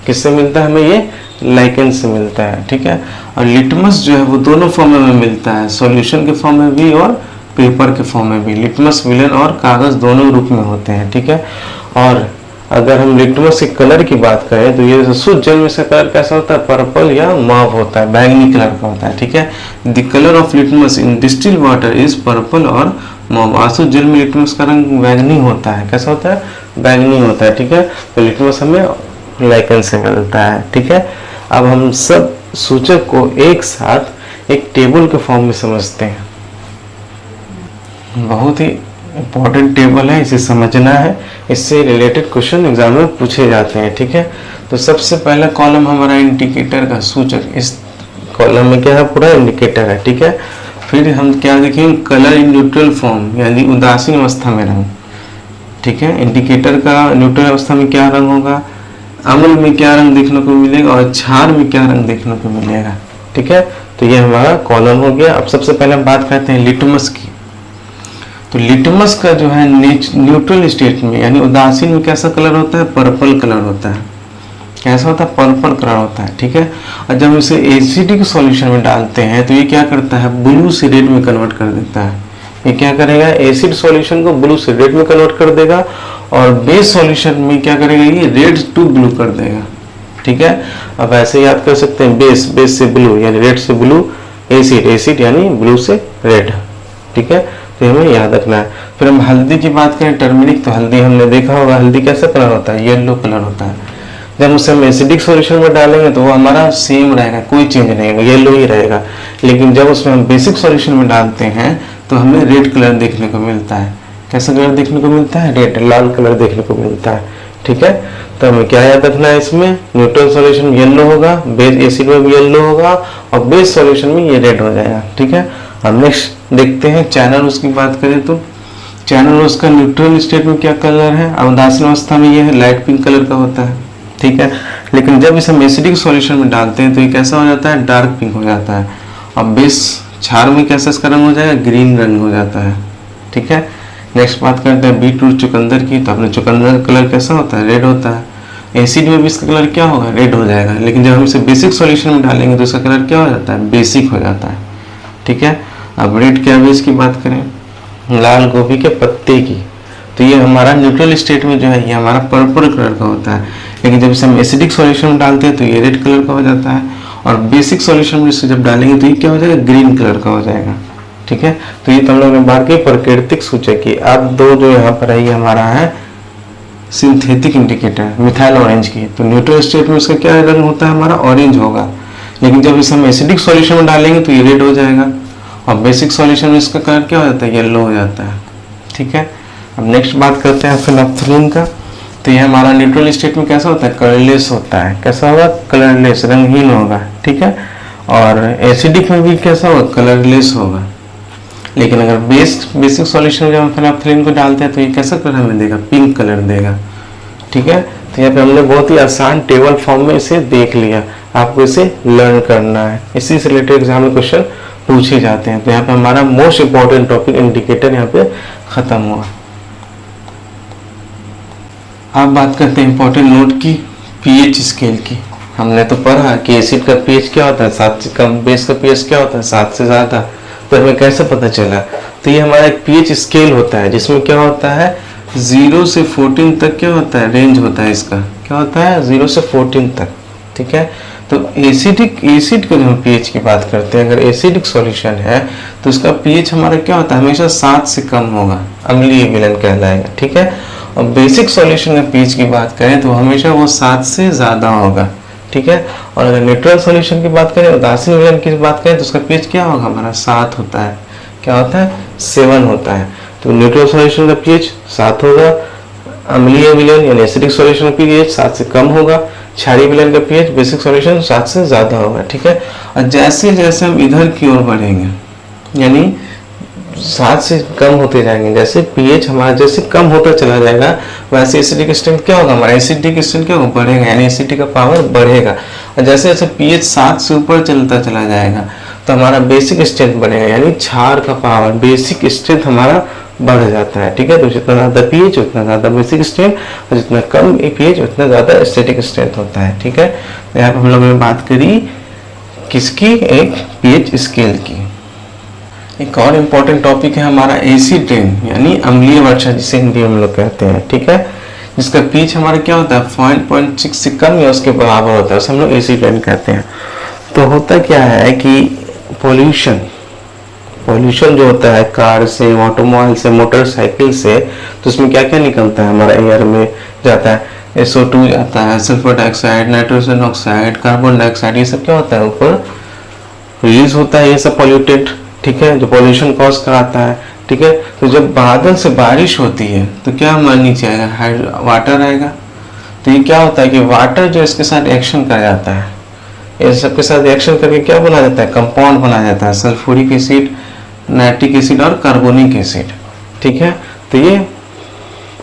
किससे मिलता है, हमें ये लाइकेन से मिलता है। ठीक है, और लिटमस जो है वो दोनों फॉर्म में मिलता है, सॉल्यूशन के फॉर्म में भी और पेपर के फॉर्म में भी। लिटमस विलेन और कागज दोनों रूप में होते हैं। ठीक है, और अगर हम लिटमस के कलर की बात करें तो ये शुद्ध जल में से कलर कैसा होता है, पर्पल या मॉव होता है, बैंगनी कलर का होता है। ठीक है, the colour of litmus in distilled water is purple और मॉव। आशुद्ध जल में लिटमस का रंग बैंगनी होता है। कैसा होता है, बैंगनी होता है। ठीक है, तो लिटमस हमें लाइकेन से मिलता है। ठीक है, अब हम सब सूचक को एक साथ एक टेबल के फॉर्म में समझते हैं। बहुत ही इंपॉर्टेंट टेबल है, इसे समझना है, इससे रिलेटेड क्वेश्चन एग्जाम में पूछे जाते हैं। ठीक है, तो सबसे पहला कॉलम हमारा इंडिकेटर का सूचक, इस कॉलम में क्या है, पूरा इंडिकेटर है। ठीक है, फिर हम क्या देखेंगे, कलर इन न्यूट्रल फॉर्म, यानी उदासीन अवस्था में रंग। ठीक है, इंडिकेटर का न्यूट्रल अवस्था में क्या रंग होगा, अम्ल में क्या रंग देखने को मिलेगा और क्षार में क्या रंग देखने को मिलेगा। ठीक है, तो ये हमारा कॉलम हो गया। अब सबसे पहले हम बात करते हैं लिटमस की। तो लिटमस का जो है न्यूट्रल स्टेट में यानी उदासीन में कैसा कलर होता है, पर्पल कलर होता है। कैसा होता है, पर्पल कलर होता है। ठीक है, और जब इसे एसिडिक सॉल्यूशन में डालते हैं तो ये क्या करता है, ब्लू से रेड में कन्वर्ट कर देता है। ये क्या करेगा, एसिड सॉल्यूशन को ब्लू से रेड में कन्वर्ट कर देगा, और बेस सॉल्यूशन में क्या करेगा, ये रेड टू ब्लू कर देगा। ठीक है, अब ऐसे याद कर सकते हैं, बेस से ब्लू यानी रेड से ब्लू, एसिड यानी ब्लू से रेड। ठीक है, तो हमें याद रखना है। फिर हम हल्दी की बात करें, टर्मेरिक, तो हल्दी हमने देखा होगा, हल्दी कैसा कलर होता है, येलो कलर होता है। जब उसे हम एसिडिक सॉल्यूशन में डालेंगे तो वो हमारा सेम रहेगा, कोई चेंज नहीं होगा, येलो ही रहेगा। लेकिन जब उसमें हम बेसिक सॉल्यूशन में डालते हैं तो हमें रेड कलर देखने को मिलता है। कैसा कलर देखने को मिलता है, रेड, लाल कलर देखने को मिलता है। ठीक है, तो हमें क्या याद रखना है, इसमें न्यूट्रल सॉल्यूशन येलो होगा, बेस एसिड में भी येलो होगा, और बेस सॉल्यूशन में ये रेड हो जाएगा। ठीक है, हम नेक्स्ट देखते हैं चाइना रोज की बात करें तो चाइना रोज का न्यूट्रल स्टेट में क्या कलर है, उदासीन अवस्था में ये है लाइट पिंक कलर का होता है। ठीक है, लेकिन जब इसे हम एसिडिक सॉल्यूशन में डालते हैं तो ये कैसा हो जाता है, डार्क पिंक हो जाता है। और बेस क्षार में कैसा इसका रंग हो जाएगा, ग्रीन रंग हो जाता है। ठीक है, नेक्स्ट बात करते हैं बीटरूट चुकंदर की। तो अपने चुकंदर का कलर कैसा होता है, रेड होता है। एसिड में भी इसका कलर क्या होगा, रेड हो जाएगा। लेकिन जब हम इसे बेसिक सॉल्यूशन में डालेंगे तो इसका कलर क्या हो जाता है, बेसिक हो जाता है। ठीक है, अब रेड कैबेज की बात करें, लाल गोभी के पत्ते की, तो ये हमारा न्यूट्रल स्टेट में जो है ये हमारा पर्पल कलर का होता है। लेकिन जब इसे हम एसिडिक सॉल्यूशन में डालते हैं तो ये रेड कलर का हो जाता है, और बेसिक सॉल्यूशन में इसे जब डालेंगे तो ये क्या हो जाएगा, ग्रीन कलर का हो जाएगा। ठीक है, तो ये तो हम लोग ने बात की प्राकृतिक सूचक की। अब 2 जो यहाँ पर है ये हमारा है सिंथेटिक इंडिकेटर मिथाइल ऑरेंज की, तो न्यूट्रल स्टेट में उसका क्या रंग होता है हमारा, ऑरेंज होगा। लेकिन जब इसे हम एसिडिक सॉल्यूशन में डालेंगे तो ये रेड हो जाएगा, और बेसिक सॉल्यूशन में इसका कलर क्या हो जाता है, येलो हो जाता है। ठीक है, अब नेक्स्ट बात करते हैं फेनोल्फथालीन का। तो ये हमारा न्यूट्रल स्टेट में कैसा होता है, कलरलेस होता है। कैसा होगा, कलरलेस, रंगहीन होगा। ठीक है, और एसिडिक में भी कैसा होगा, कलरलेस होगा। लेकिन अगर बेसिक सॉल्यूशन में जब हम फेनोल्फथालीन को डालते हैं तो ये कैसा कलर हमें देगा, पिंक कलर देगा। ठीक है, तो यहाँ पे हमने बहुत ही आसान टेबल फॉर्म में इसे देख लिया, आपको इसे लर्न करना है। इसी से रिलेटेड एग्जाम में क्वेश्चन पूछे जाते हैं। तो यहाँ पे हमारा मोस्ट इंपॉर्टेंट टॉपिक इंडिकेटर यहाँ पे खत्म हुआ। अब बात करते हैं इंपॉर्टेंट नोट की, पीएच स्केल की। हमने तो पढ़ा कि एसिड का पीएच क्या होता है, 7 से कम, बेस का पीएच क्या होता है, 7 से ज़्यादा। तो हमें कैसे पता चला, तो ये हमारा एक पीएच स्केल होता है जिसमें क्या होता है 0 से 14 तक क्या होता है, रेंज होता है इसका, क्या होता है 0 से 14 तक। ठीक है, तो एसिड का जो हम पीएच की बात करते हैं, अगर एसिडिक सॉल्यूशन है तो उसका पीएच हमारा क्या होता है, हमेशा 7 से कम होगा, अम्लीय विलयन कहलाएगा। ठीक है, और बेसिक सॉल्यूशन का पीएच की बात करें तो हमेशा वो 7 से ज़्यादा होगा। ठीक है, और अगर न्यूट्रल सॉल्यूशन की बात करें, उदासीन विलयन की बात करें तो उसका पीएच क्या होगा, हमारा 7 होता है। क्या होता है, 7 होता है। तो न्यूट्रल सॉल्यूशन का पीएच 7 होगा, अम्लीय विलयन यानी एसिडिक सॉल्यूशन का पीएच 7 से कम होगा, क्षारीय विलयन का पीएच बेसिक सॉल्यूशन 7 से ज़्यादा होगा। ठीक है, और जैसे जैसे हम इधर की ओर बढ़ेंगे, यानी 7 से कम होते जाएंगे, जैसे पीएच हमारा जैसे कम होता चला जाएगा वैसे एसिडिक स्ट्रेंथ क्या होगा, हमारा एसिडिक स्ट्रेंथ क्या होगा, बढ़ेगा, यानी एसिडिक का पावर बढ़ेगा। और जैसे जैसे पीएच 7 से ऊपर चलता चला जाएगा तो हमारा बेसिक स्ट्रेंथ बढ़ेगा, यानी क्षार का पावर, बेसिक स्ट्रेंथ हमारा बढ़ जाता है। ठीक है, तो जितना ज़्यादा पीएच उतना ज़्यादा बेसिक स्ट्रेंथ, और जितना कम पीएच उतना ज़्यादा एसिडिक स्ट्रेंथ होता है। ठीक है, तो यहाँ पर हम लोगों ने बात करी किसकी, एक पीएच स्केल की। एक और इम्पोर्टेंट टॉपिक है हमारा एसिड रेन, यानी अम्लीय वर्षा जिसे हिंदी में हम लोग कहते हैं। ठीक है, जिसका पीएच हमारा क्या होता है, 0.6 से कम या उसके बराबर होता है, उसे हम लोग एसिड रेन कहते हैं। तो होता क्या है कि पोल्यूशन जो होता है कार से, ऑटोमोबाइल से, मोटरसाइकिल से, तो उसमें क्या क्या निकलता है, हमारा एयर में जाता है SO2 जाता है, sulphur dioxide, nitrogen oxide, carbon dioxide, ये सब क्या होता है ऊपर रिलीज होता है, ये सब पॉल्यूटेंट। ठीक है, जो पॉल्यूशन कॉज कराता है। ठीक है, तो जब बादल से बारिश होती है तो क्या हमारे नीचे आएगा, वाटर आएगा। तो ये क्या होता है कि वाटर जो इसके साथ एक्शन कर जाता है, ये सबके साथ रिएक्शन करके क्या बना जाता है, कंपाउंड बना जाता है, सल्फ्यूरिक एसिड, नाइट्रिक एसिड और कार्बोनिक एसिड। ठीक है, तो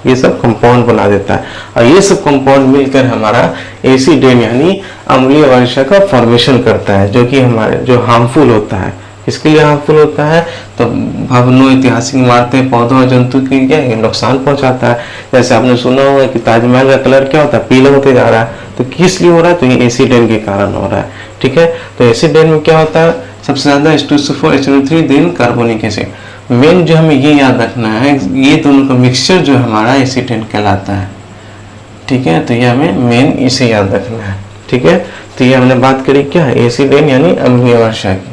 ये सब कंपाउंड बना देता है, और ये सब कंपाउंड मिलकर हमारा एसिड रेन यानी अम्लीय वर्षा का फॉर्मेशन करता है, जो कि हमारे जो हार्मफुल होता है। इसके लिए हार्मफुल होता है तो भवनों, ऐतिहासिक इमारतें, पौधों और जंतु की क्या नुकसान पहुंचाता है। जैसे आपने सुना होगा कि ताजमहल का कलर क्या होता है, पीला होते जा रहा है, तो किस लिए हो रहा है, तो ये एसिड रेन के कारण हो रहा है। ठीक है, तो एसिड रेन में क्या होता है, सबसे ज्यादा H2SO4, HNO3 then carbonic acid. Main जो हमें ये याद रखना है, ये दोनों का मिक्सचर जो हमारा एसिड रेन कहलाता है। ठीक है, तो ये हमें मेन इसे याद रखना है। ठीक है, तो ये हमने बात करी क्या है, एसिड रेन यानी अम्लीय वर्षा की।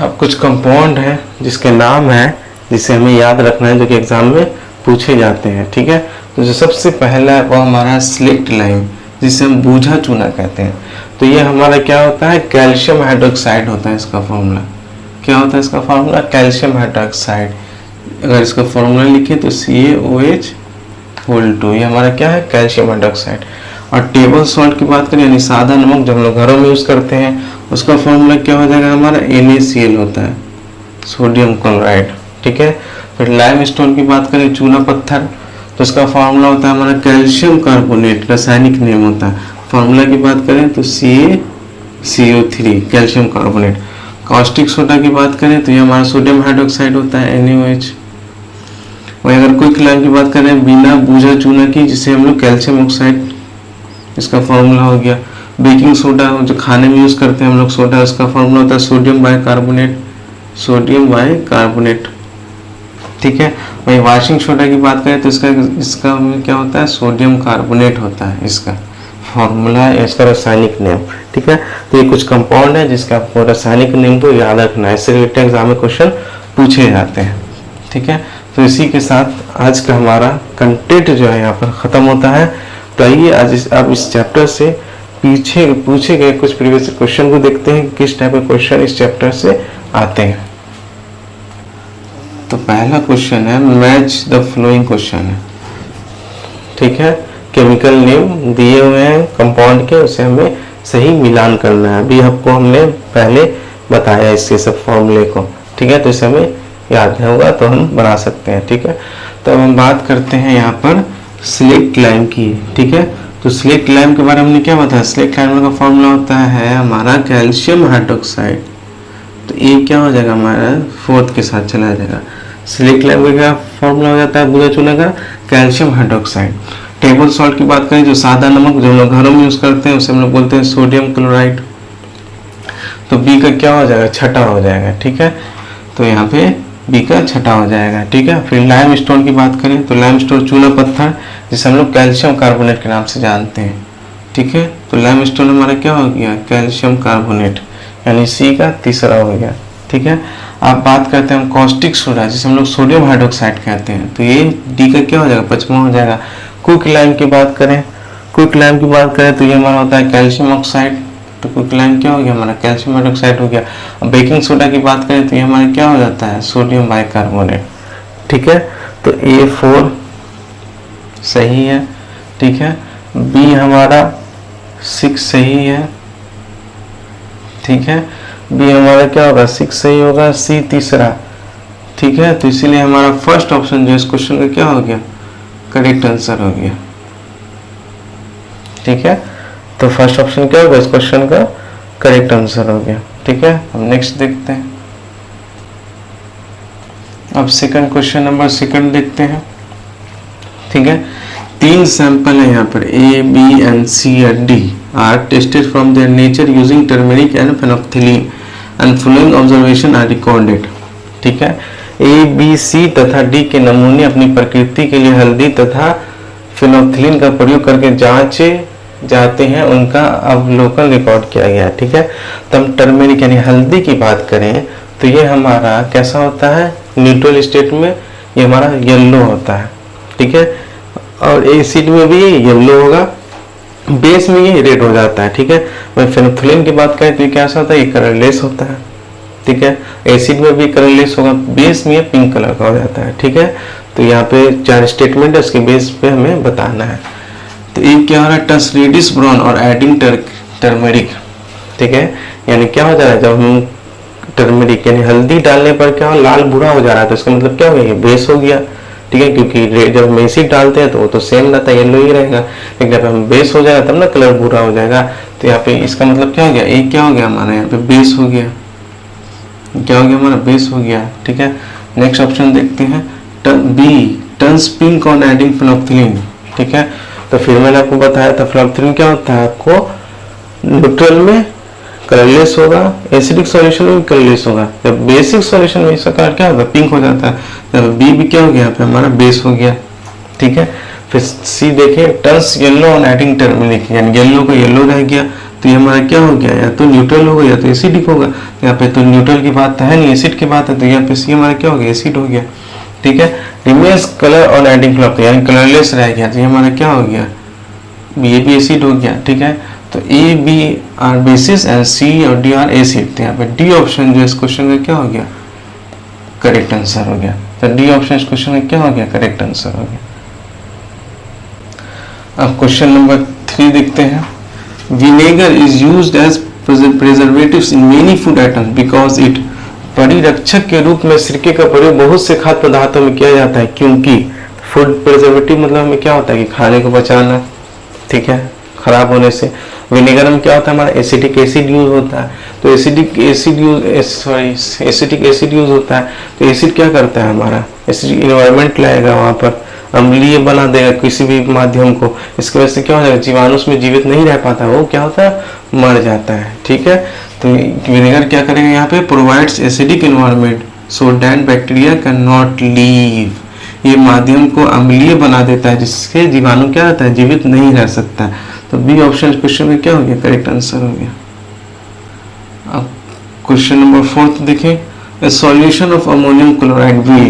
अब कुछ कंपाउंड है जिसके नाम है, जिसे हमें याद रखना है, जो कि एग्जाम में पूछे जाते हैं। ठीक है, तो जो सबसे पहला है वो हमारा स्लेक्ट लाइम, जिसे हम बूझा चूना कहते हैं। तो ये हमारा क्या होता है, कैल्शियम हाइड्रोक्साइड होता है इसका फॉर्मूला। क्या होता है इसका फॉर्मूला, कैल्शियम हाइड्रोक्साइड। अगर इसका फॉर्मूला लिखे तो CaOH2, ये हमारा क्या है, कैल्शियम हाइड्रोक्साइड। और टेबल सॉल्ट की बात करें यानी सादा नमक जो हम लोग घरों में यूज करते हैं, उसका फॉर्मूला क्या हो जाएगा, हमारा NaCl होता है, सोडियम क्लोराइड। ठीक है, फिर लाइम स्टोन की बात करें, चूना पत्थर, तो उसका फॉर्मूला होता है हमारा कैल्शियम कार्बोनेट, रासायनिक नेम होता है। फॉर्मूला की बात करें तो CaCO3, calcium carbonate. Caustic soda की बात करें तो ये हमारा सोडियम हाइड्रोक्साइड होता है, NaOH। वही अगर क्विक लाइम की बात करें बिना बूझा चूना की, जिसे हम लोग कैल्शियम ऑक्साइड, इसका फॉर्मूला हो गया। बेकिंग सोडा जो खाने में यूज करते हैं हम लोग सोडा, उसका फॉर्मूला होता है सोडियम बाइकार्बोनेट। ठीक है, वही वॉशिंग सोडा की बात करें तो इसका क्या होता है, सोडियम कार्बोनेट होता है, इसका फॉर्मूला, इसका रासायनिक नेम। ठीक है, तो ये कुछ कंपाउंड है जिसका आपको रासायनिक नेम को याद रखना है, इससे रिलेटेड एग्जाम में क्वेश्चन पूछे जाते हैं। ठीक है, तो इसी के साथ आज का हमारा कंटेंट जो है यहाँ पर ख़त्म होता है। तो आइए आज अब इस चैप्टर से पीछे पूछे गए कुछ प्रीवियस क्वेश्चन को देखते हैं किस टाइप के क्वेश्चन इस चैप्टर से आते हैं। तो पहला क्वेश्चन है मैच द फ्लोइंग क्वेश्चन है, ठीक है। केमिकल नेम दिए हुए हैं कंपाउंड के, उसे हमें सही मिलान करना है। अभी आपको हमने पहले बताया इसके सब फॉर्मूले को, ठीक है। तो इसे हमें याद होगा तो हम बना सकते हैं, ठीक है। तो अब हम बात करते हैं यहाँ पर सिलेक्ट लाइम की, ठीक है। तो सिलेक्ट लाइम के बारे में हमने क्या बताया, सिलेक्ट लाइम का फॉर्मूला होता है हमारा कैल्शियम हाइड्रोक्साइड। तो ये क्या हो जाएगा हमारा 4th के साथ चला जाएगा। सिलेक्ट लाइम का क्या फॉर्मूला हो जाता है बूझा चूना का, कैल्शियम हाइड्रोक्साइड। टेबल सॉल्ट की बात करें जो सादा नमक जो हम लोग घरों में यूज करते हैं उसे हम लोग बोलते हैं सोडियम क्लोराइड। तो बी का क्या हो जाएगा, छठा हो जाएगा, ठीक है। तो यहाँ पे बी का छठा हो जाएगा, ठीक है। फिर लाइम स्टोन की बात करें तो लाइम स्टोन चूना पत्थर जिसे हम लोग कैल्शियम कार्बोनेट के नाम से जानते हैं, ठीक है। तो लाइम स्टोन हमारा क्या हो गया, कैल्शियम कार्बोनेट, यानी सी का तीसरा हो गया, ठीक है। आप बात करते हैं कॉस्टिक सोडा जिसे हम लोग सोडियम हाइड्रोक्साइड कहते हैं, तो ये डी का क्या हो जाएगा, 5वां हो जाएगा। क्विक लाइम की बात करें, क्विक लाइम की बात करें तो ये हमारा होता है कैल्शियम ऑक्साइड। तो क्विक लाइम क्या हो गया हमारा, कैल्शियम हाइड्रोक्साइड हो गया। अब बेकिंग सोडा की बात करें तो ये हमारा क्या हो जाता है, सोडियम बाइकार्बोनेट, ठीक है। तो A4 सही है, ठीक है। बी हमारा 6 सही है, ठीक है। बी हमारा क्या होगा, 6 सही होगा। सी तीसरा, ठीक है। तो इसीलिए हमारा फर्स्ट ऑप्शन जो इस क्वेश्चन का क्या हो गया, करेक्ट आंसर हो गया, ठीक है। तो फर्स्ट ऑप्शन क्या होगा इस क्वेश्चन का, करेक्ट आंसर हो गया, ठीक है। हम नेक्स्ट देखते हैं। अब सेकंड क्वेश्चन नंबर सेकंड देखते हैं, ठीक है। 3 सैंपल है यहाँ पर A, B and C and D are tested from their nature using turmeric and phenolphthalein and following observation are recorded, ठीक है। A, B, C तथा D के नमूने अपनी प्रकृति के लिए हल्दी तथा फिनोल्फथलीन का प्रयोग करके जांचे जाते हैं, उनका अवलोकन रिकॉर्ड किया गया, ठीक है। तो हम टर्मेरिक यानी हल्दी की बात करें तो ये हमारा कैसा होता है, न्यूट्रल स्टेट में ये हमारा येलो होता है, ठीक है। और एसिड में भी येलो होगा, बेस में ये रेड हो जाता है, ठीक है। वहीं फिनोल्फथलीन की बात करें तो ये कैसा होता है, ये कलरलेस होता है, ठीक है। एसिड में भी कलरलेस होगा, बेस में ये पिंक कलर का हो जाता है, ठीक है। तो यहाँ पे 4 स्टेटमेंट है, उसके बेस पे हमें बताना है। तो एक क्या हो रहा है, टच रेडिश ब्राउन और एडिंग टर्मरिक, ठीक है। यानी क्या हो जा रहा है, जब हम टर्मरिक यानी हल्दी डालने पर क्या हो, लाल भूरा हो जा रहा है, तो इसका मतलब क्या हो गया, ये बेस हो गया, ठीक है। क्योंकि जब हम एसिड डालते हैं तो वो तो सेम रहता है, येलो ही रहेगा, लेकिन जब हम बेस हो जाएगा तब ना कलर भूरा हो जाएगा। तो यहाँ पे इसका मतलब क्या हो गया, एक क्या हो गया हमारा यहाँ पे बेस हो गया, क्या हो गया हमारा बेस हो गया, ठीक है। नेक्स्ट ऑप्शन देखते हैं, B turns pink on adding phenolphthalein, ठीक है। तो फिर मैंने आपको बताया था फिनोल्फथलीन क्या होता है, आपको न्यूट्रल में कलरलेस होगा, एसिडिक सॉल्यूशन में कलरलेस होगा। जब बेसिक सॉल्यूशन में इसका कलर क्या होगा, पिंक हो जाता है। जब बी भी क्या हो गया, यहाँ पे हमारा बेस हो गया, ठीक है। फिर सी देखिए, turns yellow on adding turmeric, यानी येलो का येलो रह गया, तो ये हमारा क्या हो गया, या तो न्यूट्रल होगा या तो एसिडिक होगा। यहाँ पे तो न्यूट्रल की बात है नहीं, एसिड की बात है, तो यहाँ पे सी हमारा क्या हो गया, एसिड हो गया, ठीक है। Remains colour on adding phenolphthalein, यानी कलरलेस रह गया, तो ये हमारा क्या हो गया, ये भी एसिड हो गया, ठीक है। तो A B are bases and C और डी आर एसिड, तो यहाँ पे डी ऑप्शन जो इस क्वेश्चन का क्या हो गया, करेक्ट आंसर हो गया। तो डी ऑप्शन इस क्वेश्चन का क्या हो गया, करेक्ट आंसर हो गया। अब क्वेश्चन नंबर 3 देखते हैं। Vinegar is used as preservatives in many food items because it, परिरक्षक के रूप में सिरके का प्रयोग बहुत से खाद्य पदार्थों में किया जाता है, क्योंकि फूड प्रिजर्वेटिव मतलब हमें क्या होता है कि खाने को बचाना, ठीक है, खराब होने से। विनेगर में क्या होता है, हमारा एसिटिक एसिड यूज होता है, तो एसिटिक एसिड यूज होता है। तो एसिड क्या करता है, हमारा एसिडिक इन्वायरमेंट लाएगा, वहां पर अम्लीय बना देगा किसी भी माध्यम को, इसकी वजह से क्या हो जाएगा, जीवाणु उसमें जीवित नहीं रह पाता, वो क्या होता है, मर जाता है, ठीक है। तो विनेगर क्या करेगा, यहाँ पे provides acidic environment so that bacteria can not leave, ये माध्यम को अम्लीय बना देता है जिससे जीवाणु क्या रहता है, जीवित नहीं रह सकता। तो बी ऑप्शन क्वेश्चन में क्या हो गया, करेक्ट आंसर हो गया। अब क्वेश्चन नंबर 4 देखें, A solution of ammonium chloride B,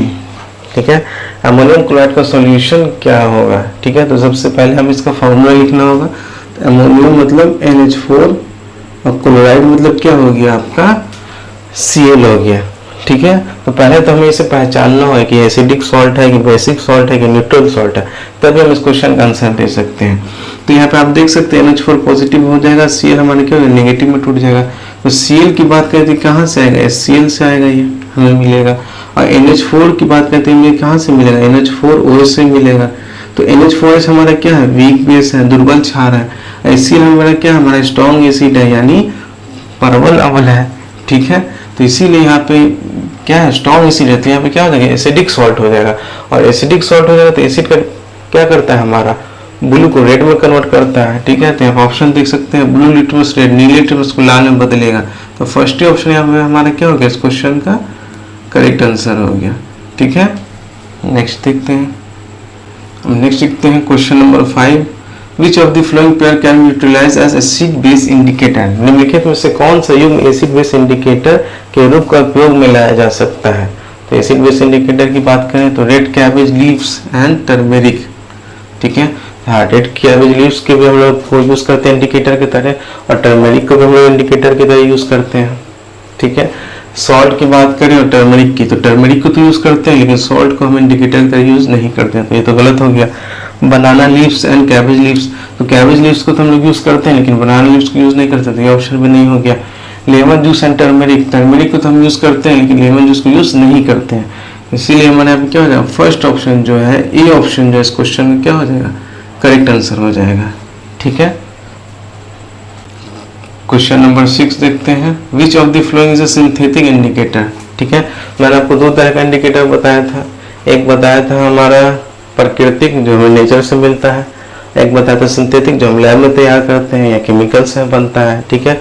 ठीक है। अमोनियम क्लोराइड का सॉल्यूशन क्या होगा, ठीक है। तो सबसे पहले हम इसका फॉर्मूला लिखना होगा। तो अमोनियम मतलब NH4 और क्लोराइड मतलब क्या हो गया आपका Cl हो गया, ठीक है। तो पहले तो हमें इसे पहचानना होगा कि एसिडिक सॉल्ट है कि बेसिक सॉल्ट है कि न्यूट्रल सॉल्ट है, तभी हम इस क्वेश्चन का आंसर दे सकते हैं। तो यहाँ पे आप देख सकते हैं NH4 पॉजिटिव हो जाएगा, Cl हमारे क्या होगा नेगेटिव में टूट जाएगा। तो Cl की बात करते कहाँ से आएगा, HCl से आएगा, ये हमें मिलेगा। और NH4 की बात करते हैं कहाँ से मिलेगा, NH4OH से मिलेगा। तो NH4OH हमारा क्या है, वीक बेस है, दुर्बल क्षार है। HCl हमारा क्या है, हमारा स्ट्रॉन्ग एसिड है यानी प्रबल अम्ल है, ठीक है। तो इसीलिए यहाँ पे क्या है, स्ट्रॉन्ग एसिड है, तो यहाँ पे क्या हो जाएगा एसिडिक सॉल्ट हो जाएगा। और एसिडिक सॉल्ट हो जाएगा तो एसिड का क्या करता है, हमारा ब्लू को रेड में कन्वर्ट करता है, ठीक है। तो यहाँ ऑप्शन देख सकते हैं, ब्लू लिटमस रेड, नीले लिटमस को लाल में बदलेगा। तो फर्स्ट ही ऑप्शन यहाँ पे हमारा क्या हो गया, इस क्वेश्चन का करेक्ट आंसर हो गया, ठीक है। नेक्स्ट देखते हैं, नेक्स्ट देखते हैं question number 5। Which of the following pair can be utilized as acid base indicator? निम्नलिखित में से कौन सा युग्म एसिड बेस इंडिकेटर के रूप का उपयोग में लाया जा सकता है। तो एसिड बेस इंडिकेटर की बात करें तो red cabbage leaves and turmeric, ठीक है। हाँ, रेड कैबेज लीव्स के भी हम लोग को यूज करते हैं इंडिकेटर की तरह, और टर्मेरिक को भी हम लोग इंडिकेटर की तरह यूज करते हैं, ठीक है। सॉल्ट की बात करें और टर्मेरिक की, तो टर्मेरिक को तो यूज करते हैं लेकिन सॉल्ट को हम इंडिकेटर की तरह यूज नहीं करते हैं, तो ये तो गलत हो गया। बनाना लीव्स एंड कैबेज लीव्स, तो कैबेज लीव्स को तो हम लोग यूज करते हैं लेकिन बनाना लीव्स को यूज नहीं करते, तो ये ऑप्शन भी नहीं हो गया। Lemon juice and turmeric, turmeric को तो हम यूज करते हैं लेकिन लेमन जूस को यूज नहीं करते हैं, इसीलिए हमारे यहाँ पे क्या हो जाएगा, फर्स्ट ऑप्शन जो है, ए ऑप्शन जो है इस क्वेश्चन में क्या हो जाएगा, करेक्ट आंसर हो जाएगा, ठीक है। क्वेश्चन नंबर 6 देखते हैं। Which of the following is a synthetic indicator, ठीक है। मैंने आपको दो तरह का इंडिकेटर बताया था, एक बताया था हमारा प्राकृतिक जो हमें नेचर से मिलता है, एक बताया था सिंथेटिक जो हम लैब में तैयार करते हैं या केमिकल से बनता है, ठीक है।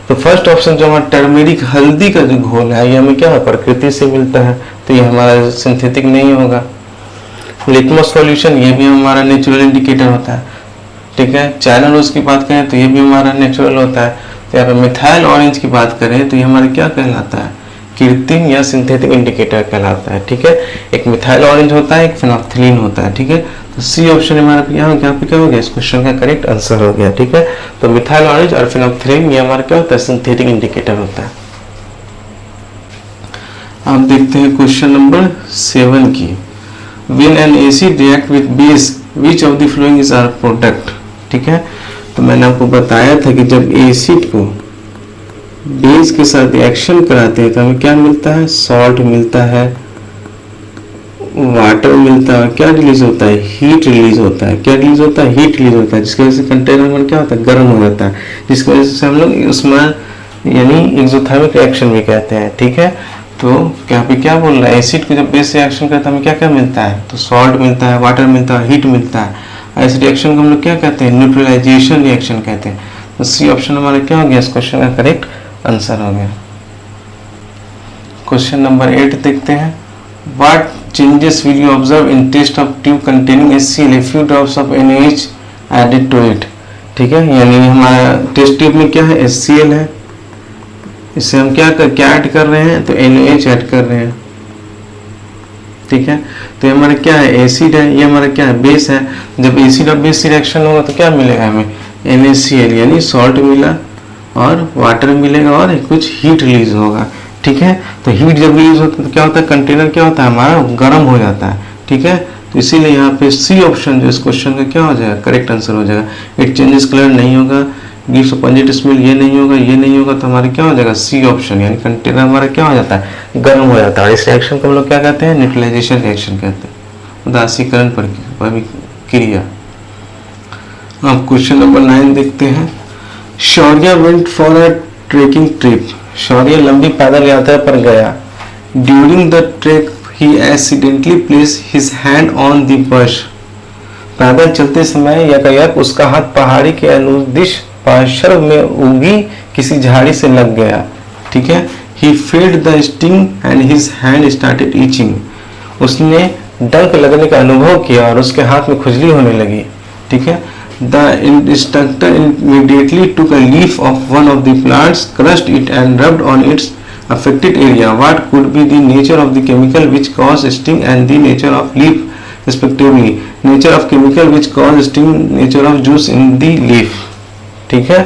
तो फर्स्ट ऑप्शन जो हमारा टर्मेरिक हल्दी का जो घोल है ये हमें क्या है, प्रकृति से मिलता है, तो ये हमारा सिंथेटिक नहीं होगा। लिटमस सॉल्यूशन ये भी हमारा नेचुरल इंडिकेटर होता है, ठीक है। चाइना रोज की बात करें तो ये भी हमारा नेचुरल होता है। तो यहाँ पे मिथाइल ऑरेंज की बात करें तो ये हमारा क्या कहलाता है, कृत्रिम या सिंथेटिक इंडिकेटर कहलाता है, ठीक है। एक मिथाइल ऑरेंज होता है, एक फिनोल्फथालीन होता है, ठीक है। तो सी ऑप्शन हमारा यहाँ पे क्या हो गया, इस क्वेश्चन का करेक्ट आंसर हो गया, ठीक है। तो मिथाइल ऑरेंज और फिनोल्फथालीन ये हमारा क्या होता है, सिंथेटिक इंडिकेटर होता है। अब देखते हैं क्वेश्चन नंबर 7 की। When an acid react with base, which of the following is our product, ठीक है। तो मैंने आपको बताया था कि जब एसिड को बेस के साथ रिएक्शन कराते हैं तो हमें क्या मिलता है, सॉल्ट मिलता है, वाटर मिलता है, क्या रिलीज होता है, हीट रिलीज होता है। क्या रिलीज होता है, हीट रिलीज होता है, जिसकी वजह से कंटेनर में क्या होता है, गर्म हो जाता है, जिसकी वजह से हम लोग उसमें यानी एक्सोथर्मिक रिएक्शन भी कहते हैं, ठीक है। तो यहाँ पे क्या बोल रहा है, एसिड को जब बेस रिएक्शन करता है हमें क्या क्या मिलता है, तो सॉल्ट मिलता है, वाटर मिलता है, हीट मिलता है। इस रिएक्शन को हम लोग क्या कहते हैं, न्यूट्रलाइजेशन रिएक्शन कहते हैं। तो सी ऑप्शन हमारा क्या हो गया, इस क्वेश्चन का करेक्ट आंसर हो गया। क्वेश्चन नंबर 8 देखते हैं। What changes will you observe in test of tube containing HCl, a few drops of NaOH added to it, ठीक है। यानी हमारा टेस्ट ट्यूब में क्या है, HCl है, इससे हम क्या ऐड कर रहे हैं, तो NaOH ऐड कर रहे हैं, ठीक है। तो ये हमारा क्या है, एसिड है, ये हमारा क्या है, बेस है। जब एसिड और बेस रिएक्शन होगा तो क्या मिलेगा हमें, NaCl यानी सॉल्ट मिला और वाटर मिलेगा और कुछ हीट रिलीज होगा, ठीक है। तो हीट जब रिलीज होता है तो क्या होता है, कंटेनर क्या होता है हमारा गर्म हो जाता है, ठीक है। तो इसीलिए यहाँ पे सी ऑप्शन जो इस क्वेश्चन का क्या हो जाएगा, करेक्ट आंसर हो जाएगा। इट चेंजेस कलर नहीं होगा, गिव्स पंजिट स्मेल ये नहीं होगा, ये नहीं होगा, तो हमारा क्या हो जाएगा, सी ऑप्शन यानी कंटेनर हमारा क्या हो जाता है, गर्म हो जाता है। इस रिएक्शन को हम लोग क्या कहते हैं, न्यूट्रलाइजेशन रिएक्शन कहते हैं, उदासीकरण प्रक्रिया। अब क्वेश्चन नंबर 9 देखते हैं। Shaurya went for a trekking trip, Shaurya लंबी पैदल यात्रा पर गया। During the trek he accidentally place his hand on the brush, पैदल चलते समय यातायात उसका हाथ पहाड़ी के अनुदिश पार्श्व में उगी किसी झाड़ी से लग गया, ठीक है। He felt the sting and his hand started itching, उसने डंक लगने का अनुभव किया और उसके हाथ में खुजली होने लगी, ठीक है। The instructor immediately took a leaf of one of the plants, crushed it and rubbed on its affected area, what could be the nature of the chemical which cause sting and the nature of leaf respectively, nature of chemical which cause sting, nature of juice in the leaf। ठीक है,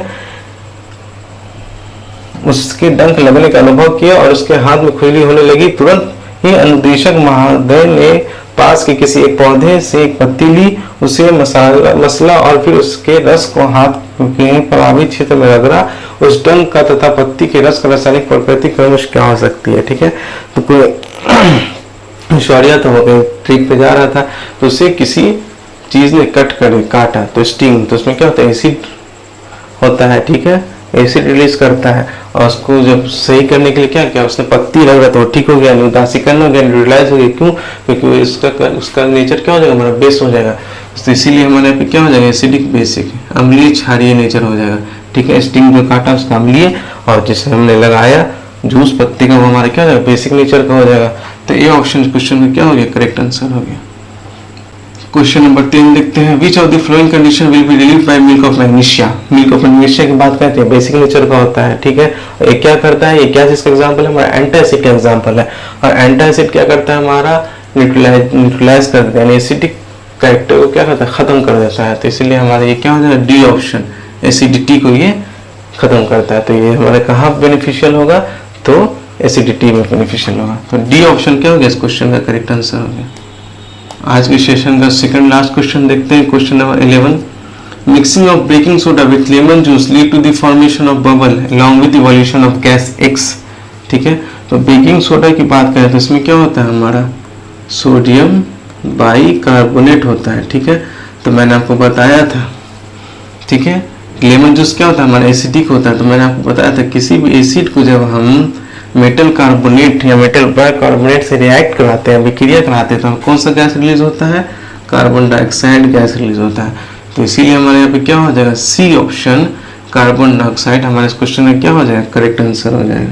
उसके डंक लगने का अनुभव किया और उसके हाथ में खुजली होने लगी। तुरंत ही अनुदेशक महोदय ने पास के किसी एक पौधे से एक पत्ती ली, उसे मसला और फिर उसके रस को हाथ के प्रभावित क्षेत्र में रगड़ा। उस डंक का तथा पत्ती के रस का रासायनिक प्रकृति क्रमश क्या हो सकती है। ठीक है, तो कोई शौर्या तो हो गई, ट्रिक पे जा रहा था तो उसे किसी चीज ने काटा तो स्टिंग, तो उसमें क्या होता है, एसिड होता है। ठीक है, एसिड रिलीज करता है और उसको जब सही करने के लिए क्या किया, उसने पत्ती रगड़ा तो ठीक हो गया, उदासीकरण हो गया, न्यूट्रलाइज हो गया। क्यों, क्योंकि उसका नेचर क्या हो जाएगा, हमारा बेस हो जाएगा, तो इसीलिए हमारे यहाँ पे क्या हो जाएगा, एसिडिक बेसिक अम्लीय क्षारीय नेचर हो जाएगा। ठीक है, स्टिंग जो काटा उसका अम्लीय और जिसे हमने लगाया जूस पत्ती का वो हमारा क्या हो जाएगा, बेसिक नेचर का हो जाएगा। तो ये ऑप्शन क्वेश्चन में क्या हो गया, करेक्ट आंसर हो गया। क्वेश्चन नंबर 3 देखते हैं, which of the flowing condition will be relieved by milk of magnesia. Milk of magnesia की बात करते हैं, बेसिक नेचर का होता है। ठीक है, ये क्या करता है, ये क्या चीज का एग्जांपल है, हमारा एंटासिड का एग्जांपल है। और एंटासिड क्या करता है, हमारा न्यूट्रलाइज कर देता है, एसिडिक कैरेक्टर को क्या करता है, खत्म कर देता है। तो इसलिए हमारा ये क्या हो जाएगा, डी ऑप्शन, एसिडिटी को ये खत्म करता है। तो ये हमारे कहाँ बेनिफिशियल होगा, तो एसिडिटी में बेनिफिशियल होगा। तो डी ऑप्शन क्या हो गया, इस क्वेश्चन का करेक्ट आंसर हो गया। आज के सेशन का सेकंड लास्ट क्वेश्चन देखते हैं, question number 11, mixing of baking soda with lemon juice lead to the formation of bubble along with evolution of gas X। ठीक है, तो बेकिंग सोडा की बात करें तो इसमें क्या होता है, हमारा सोडियम बाइकार्बोनेट होता है। ठीक है, तो मैंने आपको बताया था। ठीक है, लेमन जूस क्या होता है, हमारा एसिडिक होता है। तो मैंने आपको बताया था किसी भी एसिड को जब हम मेटल कार्बोनेट या मेटल बाइकार्बोनेट से रिएक्ट कराते हैं, विक्रिया कराते हैं, तो कौन सा गैस रिलीज होता है, कार्बन डाइऑक्साइड गैस रिलीज होता है। तो इसीलिए हमारे यहाँ पे क्या हो जाएगा, सी ऑप्शन, कार्बन डाइऑक्साइड हमारे इस क्वेश्चन में क्या हो जाएगा, करेक्ट आंसर हो जाएगा।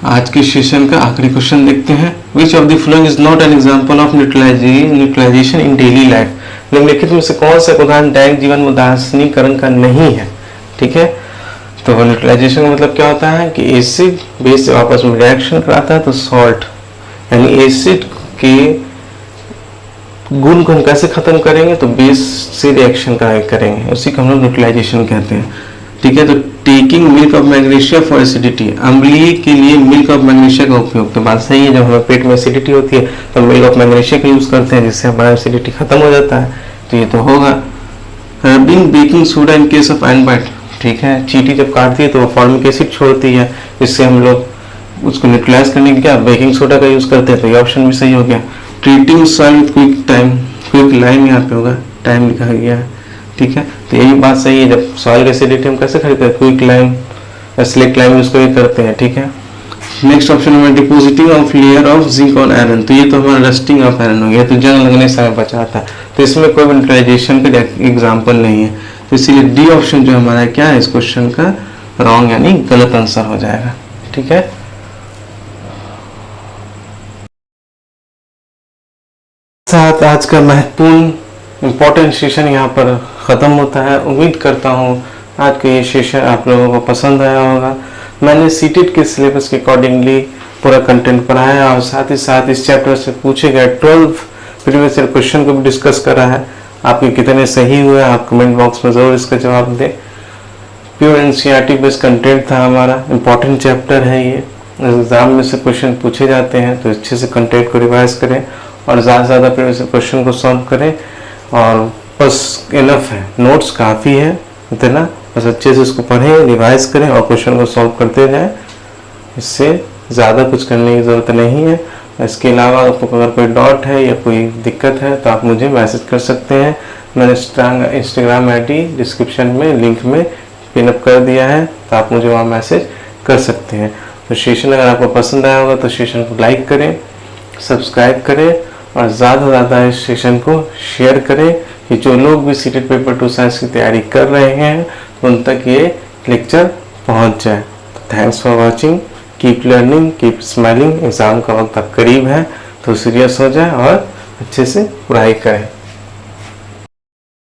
आज के सेशन का आखिरी क्वेश्चन देखते हैं, which of the following is not an example of neutralisation in daily life. निम्नलिखित में से कौन सा उदाहरण दैनिक जीवन में उदासीनीकरण का नहीं है। ठीक है, तो न्यूट्रलाइजेशन का मतलब क्या होता है कि एसिड बेस जब आपस में रिएक्शन कराता है तो सॉल्ट यानी एसिड के गुण को हम कैसे खत्म करेंगे, तो बेस से रिएक्शन करेंगे, उसी को हम लोग न्यूट्रलाइजेशन कहते हैं। ठीक है, तो taking milk of magnesia for acidity, अम्लीय के लिए मिल्क ऑफ मैग्नीशिया का उपयोग। तो बात सही है, जब हमें पेट में एसिडिटी होती है तो मिल्क ऑफ मैग्नीशिया का यूज करते हैं, जिससे हमारा एसिडिटी खत्म हो जाता है। तो ये तो होगा। Rubbing baking soda in case of ant bite. ठीक है, चींटी जब काटती है तो वो फॉर्मिक एसिड छोड़ती है, इससे हम लोग उसको न्यूट्रलाइज करने के क्या बेकिंग सोडा का यूज करते हैं। तो ये ऑप्शन भी सही हो गया। Treating soil with quick time, quick lime यहाँ पे होगा, टाइम लिखा गया है। ठीक है, तो यही बात सही है, जब सॉइल एसिडिटी हम कैसे खरीदते हैं, quick lime slaked lime use करके करते हैं। ठीक है, नेक्स्ट ऑप्शन में depositing of layer of zinc on iron, तो ये तो हमारा रस्टिंग ऑफ आयरन हो गया, तो जंग लगने से हमें बचा था। तो इसमें कोई न्यूट्रलाइजेशन का एग्जाम्पल नहीं है, तो इसीलिए डी ऑप्शन जो हमारा क्या है इस क्वेश्चन का रॉन्ग यानी गलत आंसर हो जाएगा। ठीक है, साथ आज का महत्वपूर्ण इम्पोर्टेंट सेशन यहाँ पर ख़त्म होता है। उम्मीद करता हूँ आज का ये सेशन आप लोगों को पसंद आया होगा। मैंने सीटेट के सिलेबस के अकॉर्डिंगली पूरा कंटेंट पढ़ाया और साथ ही साथ इस चैप्टर से पूछे गए 12 प्रीवियस ईयर क्वेश्चन को भी डिस्कस करा है। आपके कितने सही हुए आप कमेंट बॉक्स में ज़रूर इसका जवाब दें। प्योर एनसीईआरटी बेस्ड कंटेंट था हमारा, इम्पोर्टेंट चैप्टर है ये, एग्जाम में से क्वेश्चन पूछे जाते हैं, तो अच्छे से कंटेंट को रिवाइज करें और ज़्यादा से ज़्यादा प्रीवियस ईयर क्वेश्चन को सॉल्व करें। और बस इनफ है, नोट्स काफ़ी है इतना, बस अच्छे से इसको पढ़ें, रिवाइज करें और क्वेश्चन को सॉल्व करते जाएं। इससे ज़्यादा कुछ करने की ज़रूरत नहीं है। इसके अलावा आपको अगर कोई डाउट है या कोई दिक्कत है तो आप मुझे मैसेज कर सकते हैं। मैंने इंस्टाग्राम ID डिस्क्रिप्शन में लिंक में पिनअप कर दिया है, तो आप मुझे वहाँ मैसेज कर सकते हैं। तो सेशन अगर आपको पसंद आया होगा तो सेशन को लाइक करें, सब्सक्राइब करें और ज़्यादा से ज़्यादा इस सेशन को शेयर करें कि जो लोग भी सीटेट पेपर 2 साइंस की तैयारी कर रहे हैं उन तक ये लेक्चर पहुँच जाए। Thanks for watching, keep learning, keep smiling. Exam का वक्त अब करीब है तो सीरियस हो जाए और अच्छे से पढ़ाई करें।